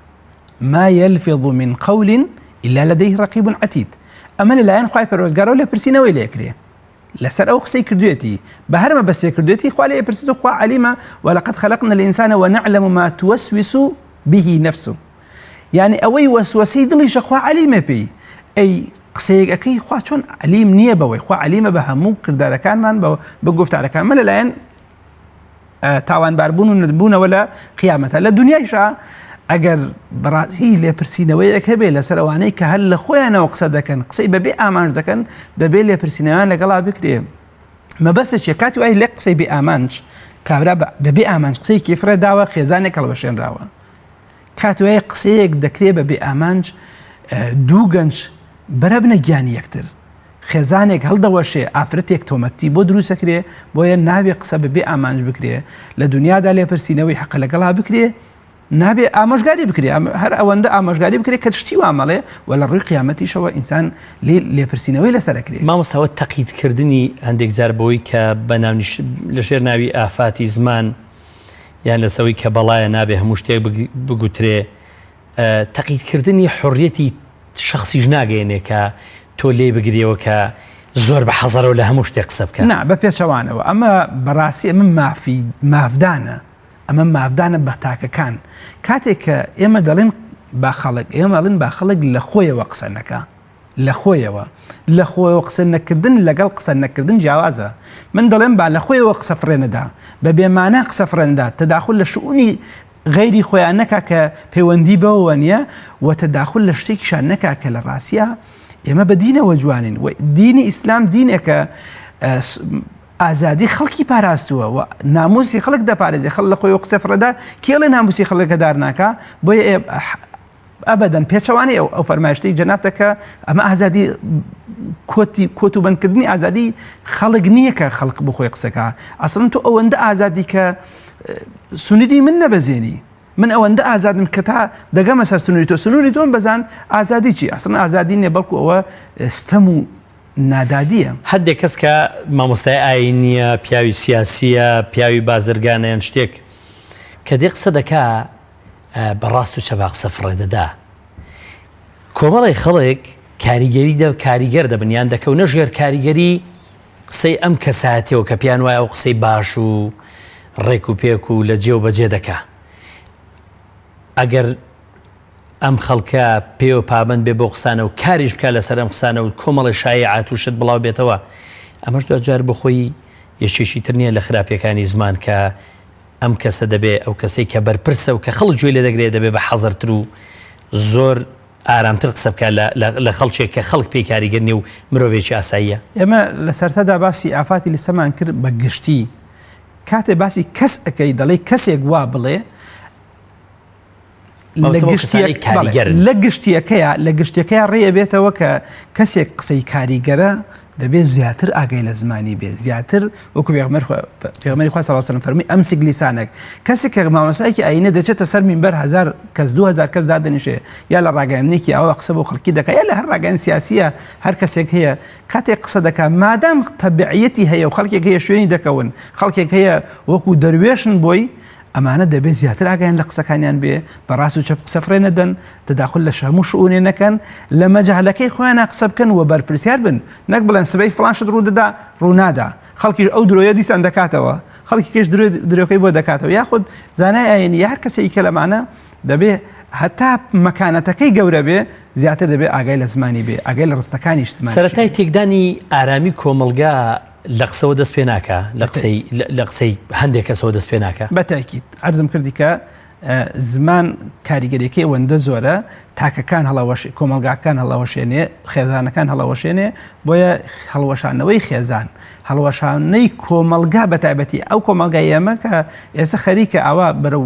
ما يلفظ من قول إلا لديه رقيب عتيد ئەمە لەلایەن خوای پەروەردگارەوە لێ پرسینەوەی لێکرێ لەسەر ئەو قسەی کردوێتی بە هەرمە بەسێ کردوێتی خوا لێ پرسیت و خوا عەلیمە ولقد خلقنا الإنسان ونعلم ما توسوس به نفسه يعني ئەوەی وەسوەسەی دڵیشە خوا عەلیمە پێی ئەی قسەیەک ئەەکەی خوا چۆن عەلیم نییە بەوەی خوا عەلیمە بە هەموو کردارەکانمان بە گفتارەکانمە لەلایەن تاوانباربوون و نەبوونەوە لە قیامەتە لە دنیایشە ئەگەر بەڕاستی لێپرسینەوەیەک هەبێ لەسەر ئەوانەی کە هەر لە خۆیانەوە قسە دەکەن قسەی بەبێ ئامانج دەکەن دەبێت لێپرسینەوەیان لەگەڵا بکرێ مەبەستە چیە کاتی وای لێ قسەی بێ ئامانج کابرا بەبێ ئامانج قسەی کێفرە داوە خێزانێک هەڵبەشێنراوە کاتی وای قسەیەک دەکرێ بەبێ ئامانج دوو گەنج بەرە بنە گیانی یەکتر خێزانێک هەڵدەوەشێ ئافرەتێک تۆمەتی بۆ دروستەکرێ بۆیە نابێ قسە بەبێ ئامانج بکرێ لە دنیادا لێپرسینەوەی حەق لەگەڵا بکرێ نابێ ئامۆژگاری بکرێ هەر ئەوەندە ئامۆژگاری بکرێ کە تشتی وامەڵێ و لە ڕووی قیامەتیشەوە ئینسان لێپرسینەوەی لەسەرەکرێ مامۆستاوە تەقییدکردنی هەندێک جار بەوەی کە لە ژێر ناوی ئافاتی زمان یان لەسەوەی کە بەڵایە نابێ هەموو شتێک بگوترێ تەقییدکردنی حڕیەتی شخصیش ناگەێنێ کە تۆ لێ بگریەوە کە زۆر بە حەزەرەوە لە هەموو شتێک قسە بکە نا بە پێچەوانەوە ئەمە بەڕاستی ئەمە مافدانە ئەمە مافدانە بە تاکەکان کاتێک کە ئێمە دەڵێن با خەڵک ئێمەڵێن با خەڵک لە خۆیەوە قسە نەکە لە خۆیەوە قسە نەکردن لەگەڵ قسە نەکردن جیاوازە من دەڵێم با لە خۆیەوە قسە فڕێنەدا بە بێمانە قسە فڕێندا تەداخل لە شؤونی غیری خۆیان نەکا کە پەیوەندی بەوە نییە و تەداخل لە شتێکیشان نەکا کە لە ڕاستیە ئێمە بە دینەوە جوانین و دینی ئیسلام دینێکە ئازادی خەڵکی پاراستووە و ناموسی خەڵک دەپارێزی خەڵ لە خۆی و قسە فڕەدا کێڵێ ناموسی خەڵەکە دار ناکە بۆیە ئەبەدەن پێچەوانی ئەو فەرمایشتەی جەنابەتەکە ئەمە ئازادی کۆت و بەندکردنی ئازادی خەڵک نییە کە خەڵق بخۆی قسەکە ئەسڵن تۆ ئەوەندە ئازادی کە سنووری من نەبەزێنی من ئەوەندە ئازادم کە تا دەگەمە سەر سنووری تۆم بەزان ئازادی چی ئەسڵن ئازادی نیە بەڵکو ئەوە ستەم و نادادیە هەندێک کەس کە مامۆستای ئاینیە پیاوی سیاسیە پیاوی بازرگانیان شتێک کە دێ قسە دەکا بەڕاست و چەبا قسە فڕێدەدا کۆمەڵی خەڵک کاریگەر دەبنیان دەکەونە ژێر کاریگەری قسەی ئەم کەساتیەوە کە پیان وایە ئەو قسەی باش و ڕێک و پێک و لە جێ و بەجێ دەکا ئەگەر ئەم خەڵکە پێوە پابند بێ بۆ قسانە و کاریش بکە لەسەر ئەم قسانە و کۆمەڵی شایعات و شت بڵاو بێتەوە ئەمەش دوجار بخۆی یەکێکی تر نییە لە خراپیەکانی زمان کە ئەم کەسە دەبێ ئەو کەسەی کە بەرپرسە و کە خەڵک گوێ لێ دەگرێت دەبێ بە حەزەرتر و زۆر ئارامتر قسە بکە لە خەڵکێک کە خەڵک پێی کاریگەرنی و مرۆڤێکی ئاساییە ئێمە لە سەرەتادا باسی ئافاتی لەسەمان کرد بە گشتی کاتێ باسی کەس ئەەکەی دەڵێ کەسێک وا بڵێ لە گشتیەکەیە ڕێە بێتەوە کە کەسێک قسەی کاریگەرە دەبێت زیاتر ئاگای لە زمانی بێ زیاتر وەکو پێغەمبەری خوا صلی الله علیه و سلم فەرمی ئەمسک لیسانک کەسێک کە مامۆستایەکی ئاینە دەچێتە سەر مینبەر 1000 کەس 2000 کەس دادەنیشێ یا لە ڕاگەیاندنێکی ئەوە قسە بۆ خەڵکی دەکات یا لە هەر ڕاگەیان سیاسیە هەر کەسێک هەیە کاتێک قسە دەکات مادام تەبیعیەتی هەیە و خەڵکێک هەیە شوێنی دەکەون خەڵکێک هەیە وەکو دەروێشن بۆی ئەمانە دەبێت زیاتر ئاگایان لە قسەکانیان بێ بەڕاست و چەپ قسە فڕێ نەدەن تەداخل لە هەموو شؤونێ نەکەن لە مەجاهلەکەی خۆیان قسە بکەن و بەرپرسیار بن نەک بڵێن سبەی فڵان شت ڕوودەدا ڕوونادا خەڵکی ئەو درۆیە دیسان دەکاتەوە خەڵکی کێش درۆکەی بۆ دەکاتەوە یاخود زانای ئاینی یا هەر کەسێکی کە لەمانە دەبێ هەتا مەکانەتەکەی گەورە بێ زیاتر دەبێ ئاگای لە زمانی بێ ئاگای لە ڕستەکانیش زمانی سەرەتای تێکدانی ئارامی کۆمەلگا لە قسەوە دەست پێ ناکە لە قسەی هەندێک کەسەوە دەست پێ ناکە بەتاکید عەرزم کردی کە زمان کاریگەریەکەی ئەوەندە زۆرە تاکەکان هەڵەوەشێ کۆمەلگاکان هەڵەوەشێنێ خێزانەکان هەڵەوەشێنێ بۆیە هەڵوەشانەوەی خێزان هەڵوەشانەی کۆمەلگا بەتایبەتی ئەو کۆمەلگای ئێمە کە ئێستا خەریکە ئەوە بەرەو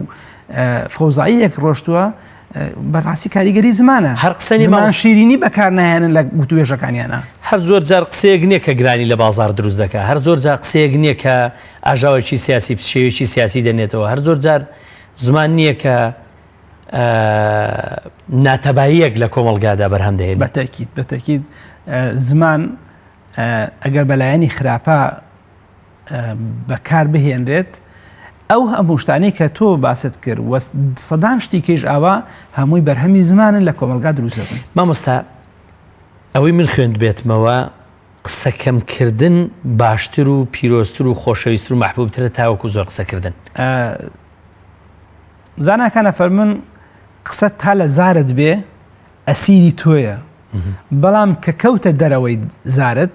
فەوزاییەک ڕۆشتووە بەڕاستی کاریگەری زمانە هەر قسەنی زمان شیرینی بەکار نایێنن لە گوتوێژەکانیانە هەر زۆر جار قسەیەک نییە کە گرانی لە بازار دروست دەکە هەر زۆر جار قسەیەک نییە کە ئاژاوێکی سیاسی پشێوێکی سیاسی دەنێتەوە هەر زۆر جار زمان نییە کە ناتەباییەک لە کۆمەلگادا بەرهەم دەهێنێت بەتاکید زمان ئەگەر بەلایەنی خراپە بەکار بهێنرێت ئەو هەموو شتانەی کە تۆ باست کرد و سەدان شتی کێش ئاوا هەمووی بەرهەمی زمانن لە کۆمەلگا دروست دەبن. مامۆستا ئەوەی من خوێند بێتمەوە قسەکەمکردن باشتر و پیرۆستر و خۆشەویستتر و مەحبوبترە تاوەکو زۆر قسەکردن. زاناکانە فەرمون قسە تا لە زارت بێ ئەسیری تۆیە، بەڵام کە کەوتە دەرەوەی زارت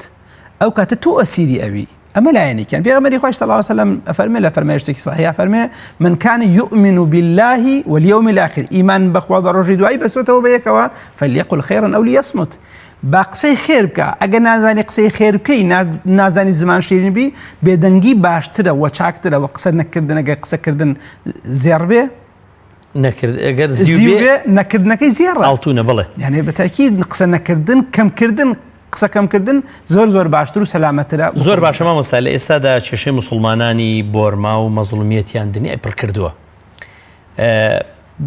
ئەو کاتە تۆ ئەسیری ئەوی. ئەمە لایەنێکیان پێغەمبەری خۆی صلی الله علیه و سلم ئەفەرمێ لە فەرمایشتێکی صحیحە فەرمێ من كان يؤمن بالله واليوم الآخر ئیمان بەخوا بە ڕۆژی دوایی بەسوێتەوە بەیەکەوە فليقل خيرا أو ليصمت. با قسەی خێر بکە، ئەگەر نازانی قسەی خێر بکەی نازانی زمان شیرین بی بێدەنگی باشترە و چاکترە و قسە نەکردنەگە قسەکردن زێڕ بێ ئەگەر زیوێ نەکردنەکەی زێڕە ئاڵتونە بڵێ یعنی بەتاکی قسە نەکردن کەمکردن قسە کەمکردن زۆر باشتر و سەلامەترە. زۆر باشە مامۆستا لە ئێستادا کێشەی موسڵمانانی بۆرما و مەزڵومیەتیان دنیای پڕ کردووە.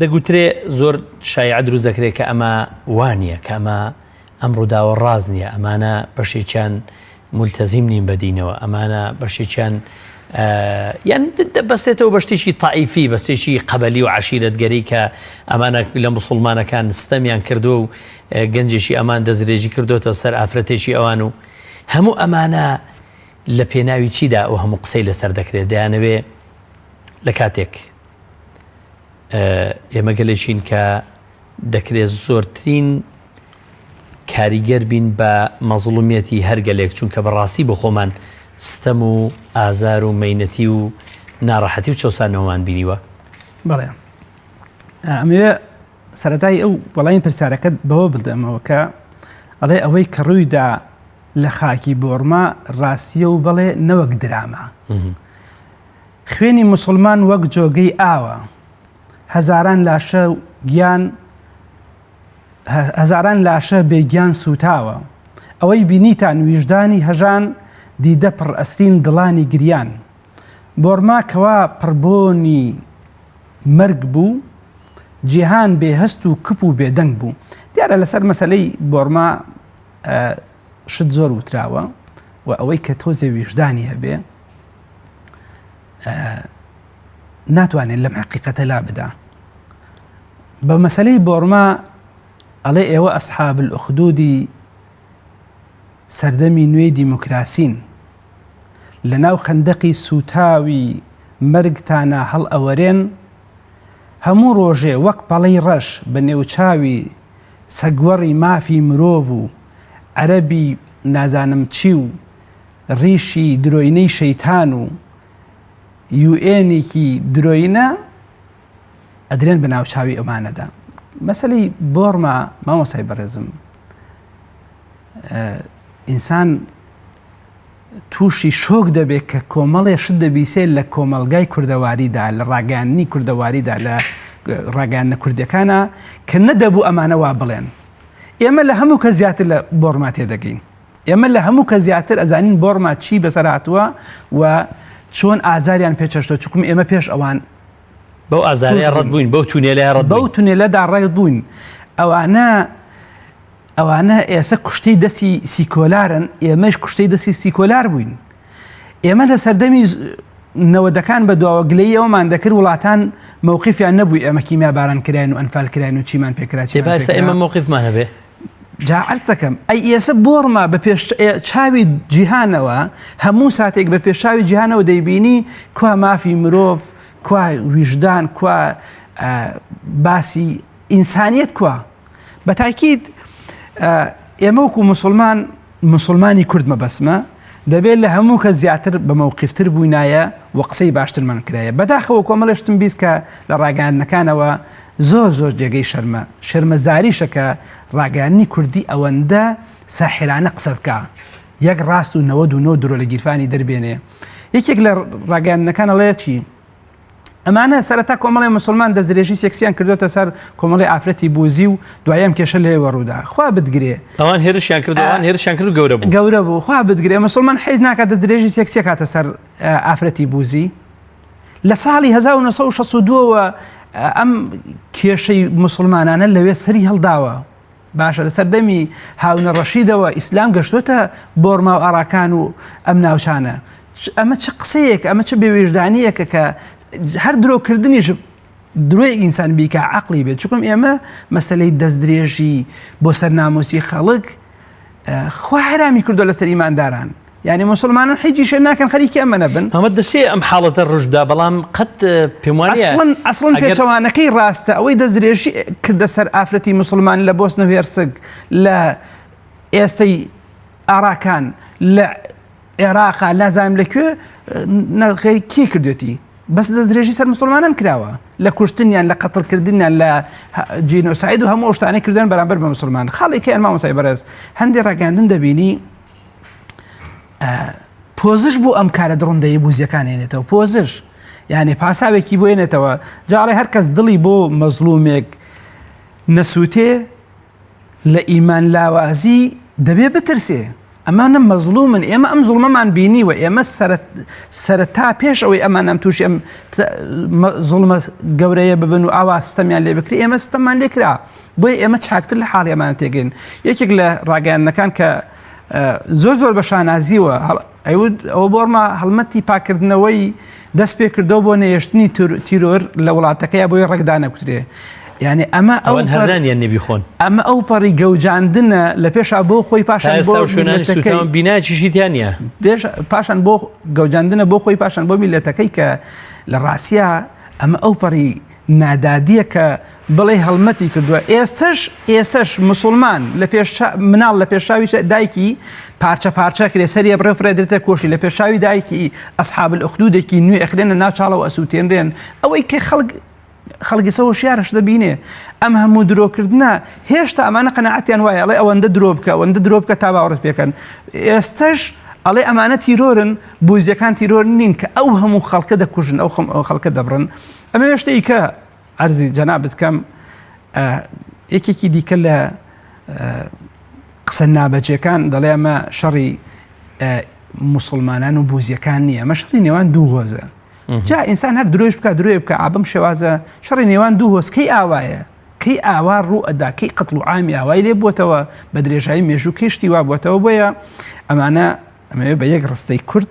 دەگوترێ زۆر شایع دروست دەکرێت کە ئەمە وانە کە ئەمە ئەم ڕووداوە ڕاز نییە، ئەمانە بەشێکیان مولتەزیم نین بەدینەوە، ئەمانە بەشێکیان یان بەستێتەوە بەشتێکی تائیفی بەستێکی قەبەلی و عشیرەتگەری کە ئەمانە لە موسڵمانەکان ستەمیان کردو و گەنجێکی ئەمان دەزرێژی کردوتە سەر ئافرەتێکی ئەوان و هەموو ئەمانە لە پێناوی چیدا و هەموو قسەی لەسەر دەکرێت دەیانەوێ لە کاتێک ئێمە گەلێکین کە دەکرێت زۆرترین کاریگەر بین بە مەزڵومیەتی هەرگەلێک چونکە بەڕاستی بە خۆمان ستەم و ئازار و مەینەتی و ناڕەحەتی و چۆسانەوەمان بینیوە. بەڵێ ئەمێ سەرەتای ئەو وەڵامی پرسیارەکەت بەوە بدەمەوە کە ئەڵێ ئەوەی کە ڕوویدا لە خاکی بۆرما ڕاستیە و بەڵێ نەوەک درامە. خوێنی موسڵمان وەک جۆگەی ئاوە، هەزاران لاشە بێگیان سوتاوە، ئەوەی بینیتان ویژدانی هەژان دیدە پڕ ئەستین دڵانی گریان. بۆرما کەوا پڕبۆنی مەرگ بوو، جیهان بێهەست و کپ و بێدەنگ بوو. دیارە لەسەر مەسەلەی بۆرما شت زۆر وتراوە و ئەوەی کە تۆزێ ویژدانی هەبێ ناتوانێت لەم حقیقەتە لا بدا. بە مەسەلەی بۆرما ئەڵێ ئێوە ئەسحاب الأخدودی سەردەمی نوێی دیموکراسین، لە ناو خەندەقی سوتاوی مەرگتانە هەڵ ئەوەرێن، هەموو ڕۆژێ وەک پەڵەی ڕەش بە نێوچاوی سەگوەڕی مافی مرۆڤ و عەرەبی نازانم چی و ڕیشی درۆینەی شەیتان و یوئێنێکی درۆینە ئەدرێن بە ناوچاوی ئەمانەدا. مەسەلەی بۆرما مامۆسای بەڕێزم ئینسان تووشی شۆک دەبێت کە کۆمەڵێ شت دەبیسێت لە کۆمەلگای کوردەواریدا لە ڕاگەیاندنی کوردەواریدا لە ڕاگەیاندنە کوردەکانە کە نەدەبوو ئەمانە وا بڵێن. ئێمە لە هەموو کە زیاتر لە بۆرما تێدەگەین، ئێمە لە هەموو کە زیاتر ئەزانین بۆرما چی بەسەر هاتووە و چۆن ئازاریان پێچەشتە چکم ئێمە پێش ئەوان بەو ئازارەیە ڕەت بووین، بەو تونێلەدا ڕێت بووین. ئەوانە ئێستا کوشتەی دەستی سیکۆلارن، ئێمەش کوشتەی دەستی سیکۆلار بووین. ئێمە لە سەردەمی نەوەدەکان بە دواوەگلەی ئەومان دەکرد وڵاتان مووقیفیان نەبووی ئێمە کیمیا باران کراین و ئەنفال کراین و چیمان پێکرا ئێمە مووقیفمان هەبێ. جا عەرز دەکەم ئەی ئێستا بۆرما بە پێش چاوی جیهانەوە هەموو ساتێک بە پێشاوی جیهانەوە دەیبینی کوا مافی مرۆڤ، کوا ویژدان، کوا باسی ئینسانیەت، کوا بە تاکید ئێمە وەکو مسلمانی کورد مەبەسمە دەبێت لە هەموو کە زیاتر بە مووقیفتر بووینایە و قسەی باشترمان کرایە. بەداخەوە کۆمەڵێشتم بیست کە لە ڕاگەیاندنەکانەوە زۆر جێگەی شەرمەزاریشە کە ڕاگەیاندنی کوردی ئەوەندە ساحرانە قسە بکە، یەک ڕاست و 99 درۆ لە گیرفانی دەربێنێ. یەکێک لە ڕاگەیاندنەکان ئەڵێ چی؟ ئەمانە سەرەتا کۆمەڵی مسلمان دەستدرێژی سێکسیان کردوتە سەر کۆمەڵی ئافرەتی بوزی و دوایەم کێشە لێوە ڕوودا. خوا بتگرێ ئەوان هێرشیان کرد و گەورە بوو. خوا بتگرێ مسلمان حیز ناکات دەستدرێژی سێکسی کاتە سەر ئافرەتی بوزی. لە ساڵی 1962ەوە ئەم کێشەی مسلمانانە لەوێ سەری هەڵداوە. باشە لە سەردەمی هاونە ڕەشیدەوە ئیسلام گەشتوتە بۆرما و ئاڕاکان و ئەم ناوچانە. ئەمە چه قسەیەک، ئەمە چه بێوێژدانیەکە کە هەر درۆکردنیش درۆی ئینسان بیکە عەقڵی بێت چونکە ئێمە مەسەلەی دەستدرێژی بۆ سەر ناموسی خەڵک خوا حرامی کردو لەسەر ئیمانداران یعنی مسلمانان حیجیشە ناکەن خەریکی ئەمە نەبن ئەمە دەسێ ئەم حاڵەتە ڕژدا بەڵام قەت پێم وانە ئەسڵن پێچەوانەکەی ڕاستە ئەوەی دەستدرێژی کردە سەر ئافرەتی مسلمان لە بۆسنە و هێرسک لە ئێستەی ئاراکان لە عێراقا لازانم لەکوێ نەغی کی کردوێتی بەس دەستدرێژی سەر مسلمانان کراوە لە کوشتنیان لە قەتڵکردنیان لە جینۆساید و هەموو شتانەی کردویان بەرامبەر بە مسلمان خاڵێکی ئەن مامۆسای بەرز هەندێک ڕاگەاندن دەبینی پۆزش بۆ ئەم کارە دڕندەیە بوزیەکان هێنێتەوە پۆزش یعنی پاساوێکی بۆ هێنێتەوە جاڵێ هەر کەس دڵی بۆ مەزلومێک نەسووتێ لە ئیمان لاوازی دەبێ بترسێ ئەمانە مەزلومن ئێمە ئەم زوڵمەمان بینیوە ئێمە سەرەتا پێش ئەوەی ئەمان ئەم تووشی ئەم زوڵمە گەورەیە ببن و ئاوا ستەمیان لێ بکری ئێمە ستەممان لێکرا بۆیە ئێمە چاکتر لە حاڵی ئەمانە تێگەین یەکێک لە ڕاگەیاندنەکان کە زۆر بە شانازیوە ئەوە بۆڕمە هەڵمەتی پاکردنەوەی دەست پێ کردەوە بۆ نەهێشتنی تیرۆر لە وڵاتەکەیە بۆی ڕێکدا نەکوترێ یعنی ئەمە هەرانیان نەبی خۆن ئەمە ئەو پەڕی گەوجاندنە لە پێشا بۆ خۆی پاشان بۆ بیناچیشیتیانە پاشان بۆ گەوجاندنە بۆ خۆی پاشان بۆ میلەتەکەی کە لە ڕاستیا ئەمە ئەو پەڕی نادادیە کە بڵێ هەڵمەتی کردووە ئێستش مسلمان مناڵ لە پێشاوی دایکی پارچە پارچە کرێ سەریە بڕێ فرێدرێتە کۆشی لە پێشاوی دایکی ئەسحاب الأخدودێکی نوێ ئەخرێنە ناو چاڵەوە ئەسووتێنرێن ئەوەی کە خەڵکی سەوە شیارش دەبینێ ئەم هەموو درۆکردنە هێشتا ئەمانە قەناعەتیان وایە ئەڵێ ئەوەندە درۆ بکە ئەوەندە درۆ بکە تا باوەڕت پێکەن ئێستش ئەڵێ ئەمانە تیرۆرن بوزیەکان تیرۆر نین کە ئەو هەموو خەڵکە دەکوژن ئەو خەڵکە دەبڕن ئەمە هێشتەی کە عەرزی جەنابەت کەم یەکێکی دیکە لە قسە نابەجێکان دەڵێ ئەمە شەڕی مسلمانان و بوزیەکان نییە ئەمە شەڕی نێوان دوو هۆزە جا ئینسان هەر درۆیش بکە درۆی بکە ئابم شێوازە شەڕی نێوان دوو هۆز کەی ئاوایە کەی ئاوا ڕوو ئەدا کەی قەتڵ و عامی ئاوای لێ بووتەوە بە درێژایی مێژوو کەشتی وا بووتەوە بۆیە ئەمانە ئەمەوێ بە یەک ڕستەی کورد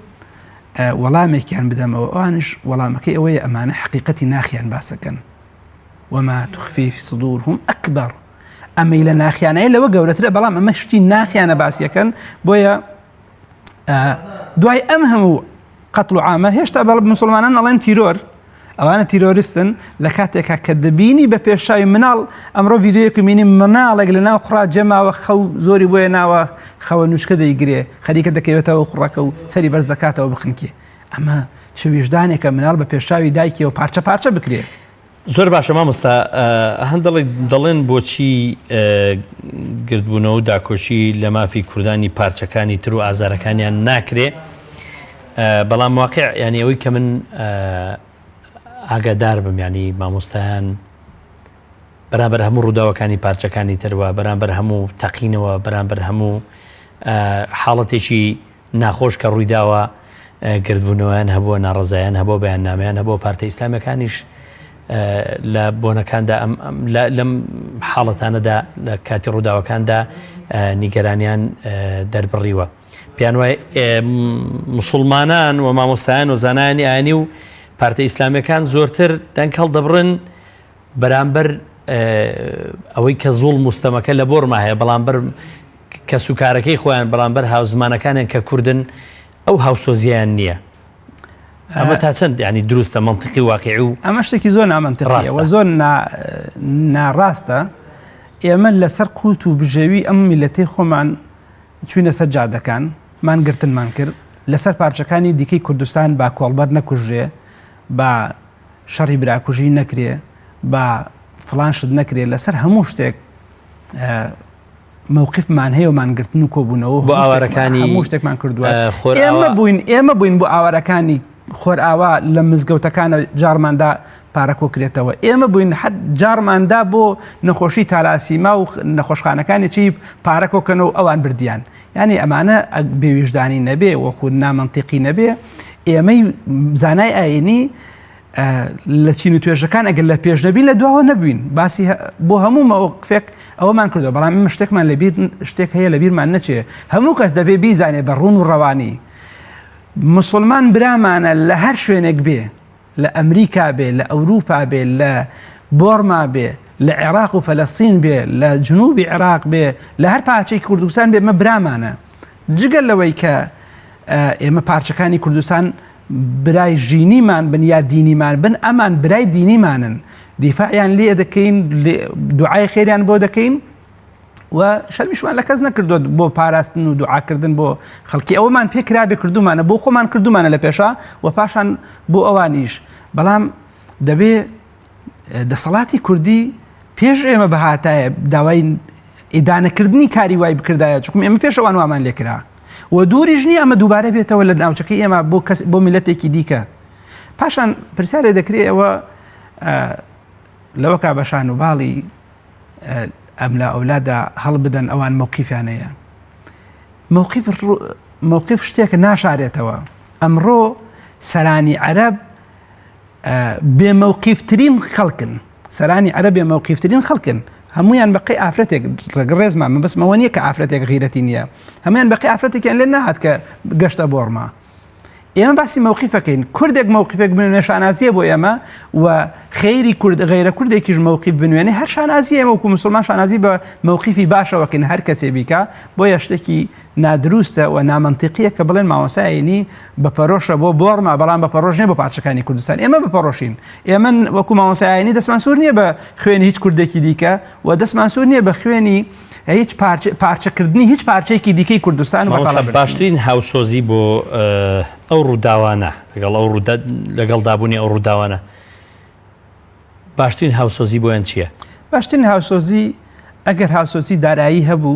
وەڵامێکیان بدەمەوە ئەوانش وەڵامەکەی ئەوەیە ئەمانە حقیقەتی ناخیان باسەکەن وما تخفي في صدورهم أكبر ئەمە لە ناخیانەیە لەوە گەورەترە بەڵام ئەمە شتی ناخیانە باسیەکەن بۆیە دوای ئەم هەموو قەتڵ و عامە هێشتا بەڵ مسلمانان ئەڵێن تیرۆر ئەوانە تیرۆریستن لە کاتێکا کە دەبینی بە پێشاوی مناڵ ئەمڕۆ ڤیدیۆیەکی بینی مناڵێک لە ناو قوڕا جەماوە خەو زۆری بۆیە ناوە خەوە نوچکە دەیگرێ خەریکە دەکەوێتەوە قوڕەکە و سەری بەرزەکاتەوە بخنکێ ئەمە چ ویژدانێکە مناڵ بە پێشاوی دایکەوە پارچە پارچە بکرێ زۆر باشە مامۆستا هەندێک دەڵێن بۆچی گردبوونەوە و داکۆشی لە مافی کوردانی پارچەکانی تر و ئازارەکانیان ناکرێ بەڵام واقع یعنی ئەوەی کە من ئاگادار بم ینی مامۆستایان بەرامبەر هەموو ڕووداوەکانی پارچەکانی ترەوە بەرامبەر هەموو تەقینەوە بەرامبەر هەموو حاڵەتێکی ناخۆش کە ڕوویداوە گردبوونەوەیان هەبووە ناڕزایان هەبوو بەیاننامەیان هەبوو پارتە ئیسلامەکانیش لە بۆنەکاندا لەم حاڵەتانەدا لە کاتی ڕووداوەکاندا نیگەرانیان دەربڕیوە پێیان وایە موسڵمانان و مامۆستایان و زانایانی ئاینی و پارتە ئیسلامیەکان زۆرتر دەنگ هەڵدەبڕن بەرامبەر ئەوەی کە زوڵ مستەمەکە لە بۆرما هەیە بەڵامبەر کە سوکارەکەی خۆیان بەرامبەر هاوزمانەکانیان کە کوردن ئەو هاوسۆزیان نییە ئەمە تا چەند ینی دروستە منطقی واقعی و ئەمە شتێکی زۆر نامەنتقیەوە زۆر ناڕاستە ئێمە لەسەر قوت و بژێوی ئەم میلەتەی خۆمان چوینە سەر جادەکان مانگرتنمان کرد لەسەر پارچەکانی دیکەی کوردستان با کۆڵبەر نەکوژێ با شەڕی براکوژی نەکرێ با فڵانشت نەکرێ لەسەر هەموو شتێک مووقفمان هەیە و مانگرتن و کۆبوونەوە بۆ ئاوارەکانی هەموو شتێکمان کردووە ئێمە بووین بۆ ئاوارەکانی خۆر ئاوا لە مزگەوتەکانە جارماندا پارەکۆکرێتەوە ئێمە بووین حد جارماندا بۆ نەخۆشی تالاسیما و نەخۆشخانەکانی چی پارەکۆکەنەوە ئەوان بردیان یعنی ئەمانە بێویژدانی نەبێ وەکو نامەنتیقی نەبێ ئێمەی زانای ئاینی لە چین و توێژەکان ئەگەر لە پێشدەبی لە دواوە نەبووین باسی بۆ هەموو مەوەقفێک ئەوەمان کردو بەڵام ئێمە شتێکمان لەبیر شتێک هەیە لەبیرمان نەچێ هەموو کەس دەبێ بیزانێ بە ڕوون و ڕەوانی مسلمان برامانە لە هەر شوێنێک بێ لە ئەمریکا بێ لە ئەوروپا بێ لە بۆرما بێ لە عێراق و فەلەستین بێ لە جنوبی عێراق بێ لە هەر پارچەی کوردستان بێ ئمە برامانە جگەل لەوەی کە ئێمە پارچەکانی کوردستان برای ژینیمان بن یا دینیمان بن ئەمان برای دینیمانن دیفاعیان لێ دەکەین دوعای خێریان بۆ دەکەین و شەرمیشمان لە کەس نەکردو بۆ پاراستن و دوعاکردن بۆ خەڵکی ئەوەمان پێکرابێ کردومانە بۆ خۆمان کردومانە لە پێشا و پاشان بۆ ئەوانیش بەڵام دەبێ دەسەڵاتی کوردی پێش ئێمە بەهاتایە داوای ئیدانەکردنی کاری وای بکردایە چکم ئێمە پێش ئەوان وامان لێکرا و دووریژ نیە ئەمە دووبارە بێتەوە لە ناوچەکەی ئێمە بۆ میلەتێکی دیکە پاشان پرسیارێ دەکرێت ئەوە لەوە کا بەشان و باڵی ئەم لە ئەولادا هەڵ بدەن ئەوان مووقیفیانەیە مووقیف شتێکە ناشارێتەوە ئەمڕۆ سەرانی عەرەب بێمەوقیفترین خەڵکن سەرانی عەرەب بێمەوقیفترین خەڵکن هەمویان بەقی ئافرەتێک ڕێزمان من بەسمەوە نییە کە ئافرەتێک غیرەتی نییە هەمویان بەقی ئافرەتێکیان لێ نەهات کە گەشتە بۆڕما ئێمە باسی مووقیفەکەین کوردێک مووقیفێک بنوێنێ شانازیە بۆ ئێمە و خەیری کورد غیرە کوردێکیش مووقیف بنوێنێ هەر شانازی ئێمە وەکو مسلمان شانازی بە مووقیفی باشەوەکەن هەر کەسێ بیکە بۆیە شتێکی نادروستە و نامەنتیقیە کە بڵێن مامۆسایینی بەپەرۆشە بۆ بۆڕما بەڵام بەپەرۆژ نیە بۆ پارچەکانی کوردستان ئێمە بپەرۆشین ئێمە وەکو مامۆسایینی دەستمان سوور نییە بە خوێنی هیچ کوردێکی دیکە و دەستمان سوور نییە بە خوێنی هیچ پارچەکردنی هیچ پارچەیەکی دیکەی کوردستان باشترین هاوسۆزی بۆ ئەو ڕووداوانە لەگەڵ دابوونی ئەو ڕووداوانە باشترین هاوسۆزی بۆیان چییە؟ باشترین هاوسۆزی ئەگەر هاوسۆزی دارایی هەبوو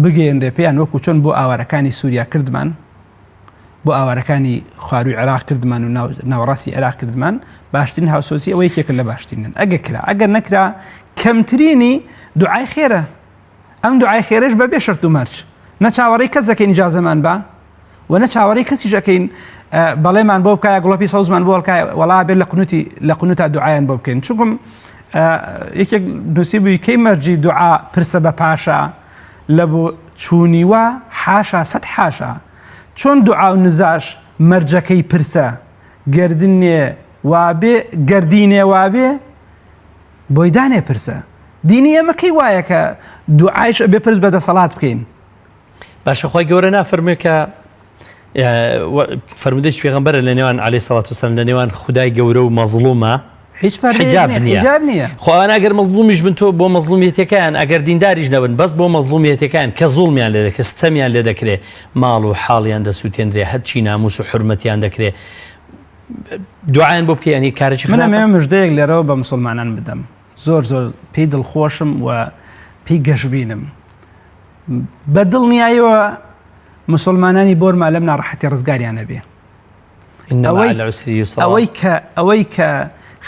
بگەێنرێ پێیان وەکو چۆن بۆ ئاوارەکانی سووریا کردمان بۆ ئاوارەکانی خواروی عێراق کردمان و ناوەڕاستی عێراق کردمان باشترین هاوسۆزی ئەوەی کێکە لە باشترینن ئەگەر نەکرا کەمترینی دوعای خێرە ئەم دوعای خێرەش بەبێ شەرت و مەرج نە چاوەڕێی کەس دەکەین ئیجازەمان بە و نە چاوەڕێی کەسیش دەکەین بەڵێمان بۆ بکایە گوڵەپی سەوزمان بۆ بکایە وەڵا بێت لە قونوتە دوعایان بۆ بکەین چونکم یەکێک نووسیبووی کەی مەرجی دوعا پرسە بە پاشا لە بۆ چوونیوە حاشا سەد حاشا چۆن دوعا و نزاش مەرجەکەی پرسە گردنێ وابێ گردینێ وابێ بۆی دانێ پرسە دینی ئێمە کەی وایە کە دوعایش بێ پرس بە دەسەڵات بکەین باشە خۆی گەورە نافەرمێ کە فەرمودەی پێغەمبەرە لە نێوان عەلەیهی سەڵات وسەلام لە نێوان خودای گەورە و مەزڵومە هیچ حجاب نییە خۆیان ئەگەر مەزڵومیش بن تۆ بۆ مەزڵومیەتەکەیان ئەگەر دینداریش نەبن بەس بۆ مەزڵومیەتەکەیان کە زوڵمیان لێ دەکرێت ستەمیان لێ دەکرێت ماڵ و حاڵیان دەسووتێنرێ هەرچی ناموس و حورمەتیان دەکرێت دوعایان بۆ بکە ینی کارێکی خراپە من مژدەیەک لێرەوە بە مسلمانان بدەم زۆر پێی دڵخۆشم و پێی گەشببینم بەدڵ نیایەوە مسلمانانی بۆرما لەم ناڕەحەتی ڕزگاریانە بێ ئەوەی کە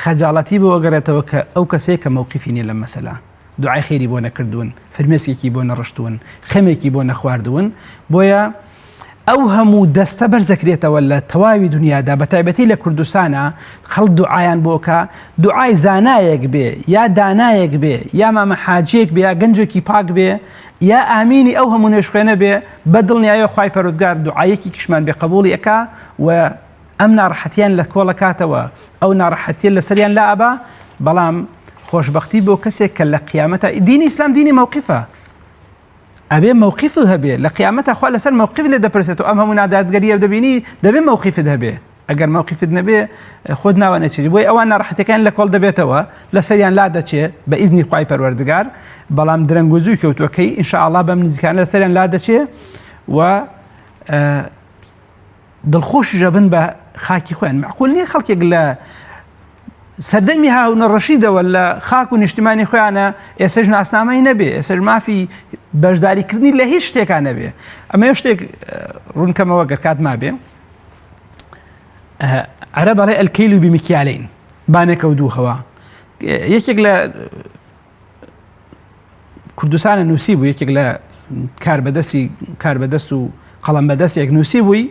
خەجاڵەتی بۆ وەگەڕێتەوە کە ئەو کەسەیە کە مووقیفی نیە لەم مەسەلا دوعای خێری بۆ نەکردوون فرمێسکێکی بۆ نەڕشتوون خەمێکی بۆ نەخواردوون بۆیە ئەو هەموو دەستە بەرزەکرێتەوە لە تەواوی دنیادا بە تایبەتی لە کوردستانە خەڵک دوعایان بۆکە دوعای زانایەک بێ یا دانایەک بێ یا مامە حاجێک بێ یا گەنجێکی پاک بێ یا ئامینی ئەو هەموو نوێژخوێنە بێ بەدڵنیایە خوای پەروەردگار دوعایەکی کشمان بێ قبوڵی ئەکا و ئەم ناڕەحەتیان لە کۆڵە کاتەوە ئەو ناڕەحەتیە لە سەریان لا ئەبا بەڵام خۆشبەختی بۆ کەسێک کە لە قیامەتە دینی ئیسلام دینی مووقیفە ئەبێ مووقیف هەبێ لە قیامەتە خوا لەسەر مووقیف لێ دەپرسێت و ئەم هەموو نادادگەریە دەبینی دەبێ مووقیفت هەبێ ئەگەر مووقیفت نەبێ خۆت ناوانە چی بۆی ئەوان ناڕەحەتەکان لە کۆڵ دەبێتەوە لە سەریان لا دەچێ بە ئیزنی خوای پەروەردگار بەڵام درەنگوزووی کەوتوەکەی ئینشاءالله بەم نزیکانە لە سەریان لا دەچێ و دڵخۆشی ژەبن بە خاکی خۆیان معقول نییە خەڵکێک لە سەردەمی هاونە ڕەشیدەوە لە خاک و نیشتیمانی خۆیانە ئێسەش ناسنامەی نەبێ ئێسەش مافی بەشداریکردنی لە هیچ شتێکان نەبێ ئەمە شتێک ڕوونکەمەوە گەر کات مابێ عەرە بەڵێ ئەلکەیل و بیمیکیالین بانێکە و دووخەوە یەکێک لە کوردستانە نووسی بوو یەکێک لە کاربەدەست و قەڵەم بەدەستێک نووسی بووی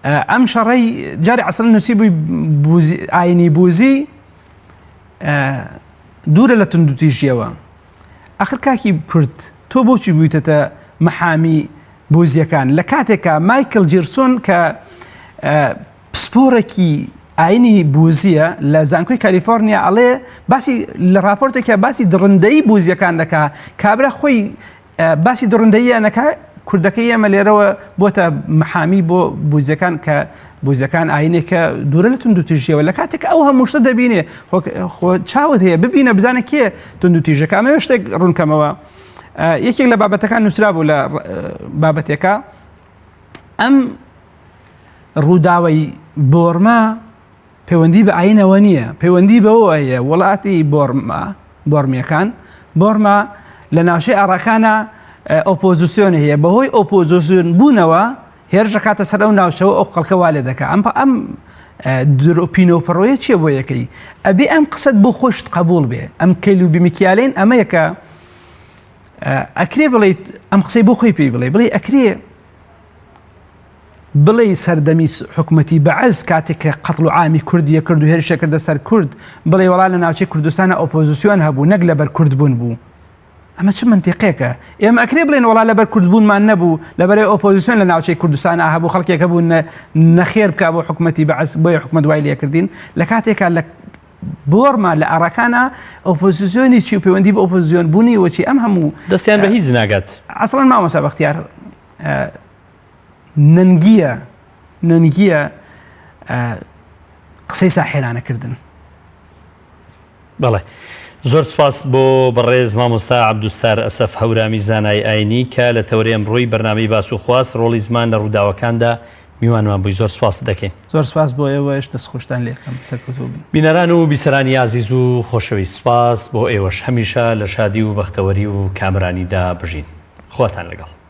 ئەم شەڕەی جاری عەسڵ نووسی بووی ئاینی بووزی دوورە لە تونندوتیژیەوە ئەخر کاکی کورد تۆ بۆچی بوویتەتە مەحامی بووزیەکان لە کاتێکە مایکل جیرسۆن کە پاسپۆرێکی ئاینی بوزیە لە زانکۆی کالیفۆرنیا ئەڵێ باسی لە راپۆرتێکە باسی دڕندەی بوزیەکان دەکا کابرا خۆی باسی دڕندەیەنەکە کوردەکەی ئێمە لێرەوە بۆتە محامی بۆ بوزیەکان کە بوزیەکان ئاینێکە دوورە لە تونند و تیژیەوە لە کاتێک ئەو هەموو شتە دەبینێ خۆ چاوت هەیە ببینە بزانە کێ تونند و تیژەکە ئەمە شتێک ڕوونکەمەوە یەکێک لە بابەتەکان نووسرا بوو لە بابەتێکە ئەم ڕووداوەی بۆرما پەیوەندی بە ئاینەوە نییە پەیوەندی بەوە هەیە وڵاتی بۆرمیەکان بۆرما لە ناوچەی ئاڕاکانە ئۆپۆزیسیۆن هەیە بەهۆی ئۆپۆزیسیۆن بوونەوە هێرش کاتە سەر ئەو ناوچەوە ئەو خەڵکە وا لێ دەکات ئەم درۆپینۆپڕۆیە چیە بۆ یەکەی ئەبێ ئەم قسەت بۆ خۆشت قبول بێ ئەم کەیل و بیمیکیالین ئەمە یەکە ئەکرێ بڵێ ئەم قسەی بۆ خۆی پێی بڵێ ئەکرێ بڵێ سەردەمی حکومەتی بەعەز کاتێک کە قەتڵ و عامی کوردیە کرد و هێرشە کردە سەر کورد بڵێ وەڵا لە ناوچەی کوردستانە ئۆپۆزیسیۆن هەبوو نەک لەبەر کوردبوون بوو ئەمە چ منتیقەیەکە ئێمە ئەکرێ بڵێن وەڵا لەبەر کوردبوونمان نەبوو لەبەرەوەی ئۆپۆزیسیۆن لە ناوچەی کوردستانە هەبوو خەڵکێکە بوون نەخێر بکا بۆ حکومەتی بەعەز بۆیە حکومەت دوای لێکردین لە کاتێکە لە بۆرما لە ئاڕاکانە ئۆپۆزیسیۆنی چی و پەیوەندی بە ئۆپۆزیسیۆن بوونی وەچی ئەم هەموو دەستیان بە هیچ ناگات عەسڵەن مامۆستا بەختیار نەنگیە قسەی ساحێرانەکردن. بەڵێ زۆر سپاس بۆ بەڕێز مامۆستا عەبدوستار ئەسەف هەورامی زانای ئاینی کە لە تەورەی ئەمڕۆی بەرنامەی باس و خواست ڕۆڵی زمان لە ڕووداوەکاندا میوانمان بووی زۆر سپاس دەکەین. زۆر سپاس بۆ ئێوەش دەستخۆشتان لێکەم سەرکەوتوو بن. بینەران و بیسەرانی عەزیز و خۆشەویست سپاس بۆ ئێوەش هەمیشە لە شادی و بەختەوەری و کامرانیدا بژین. خواتان لەگەڵ.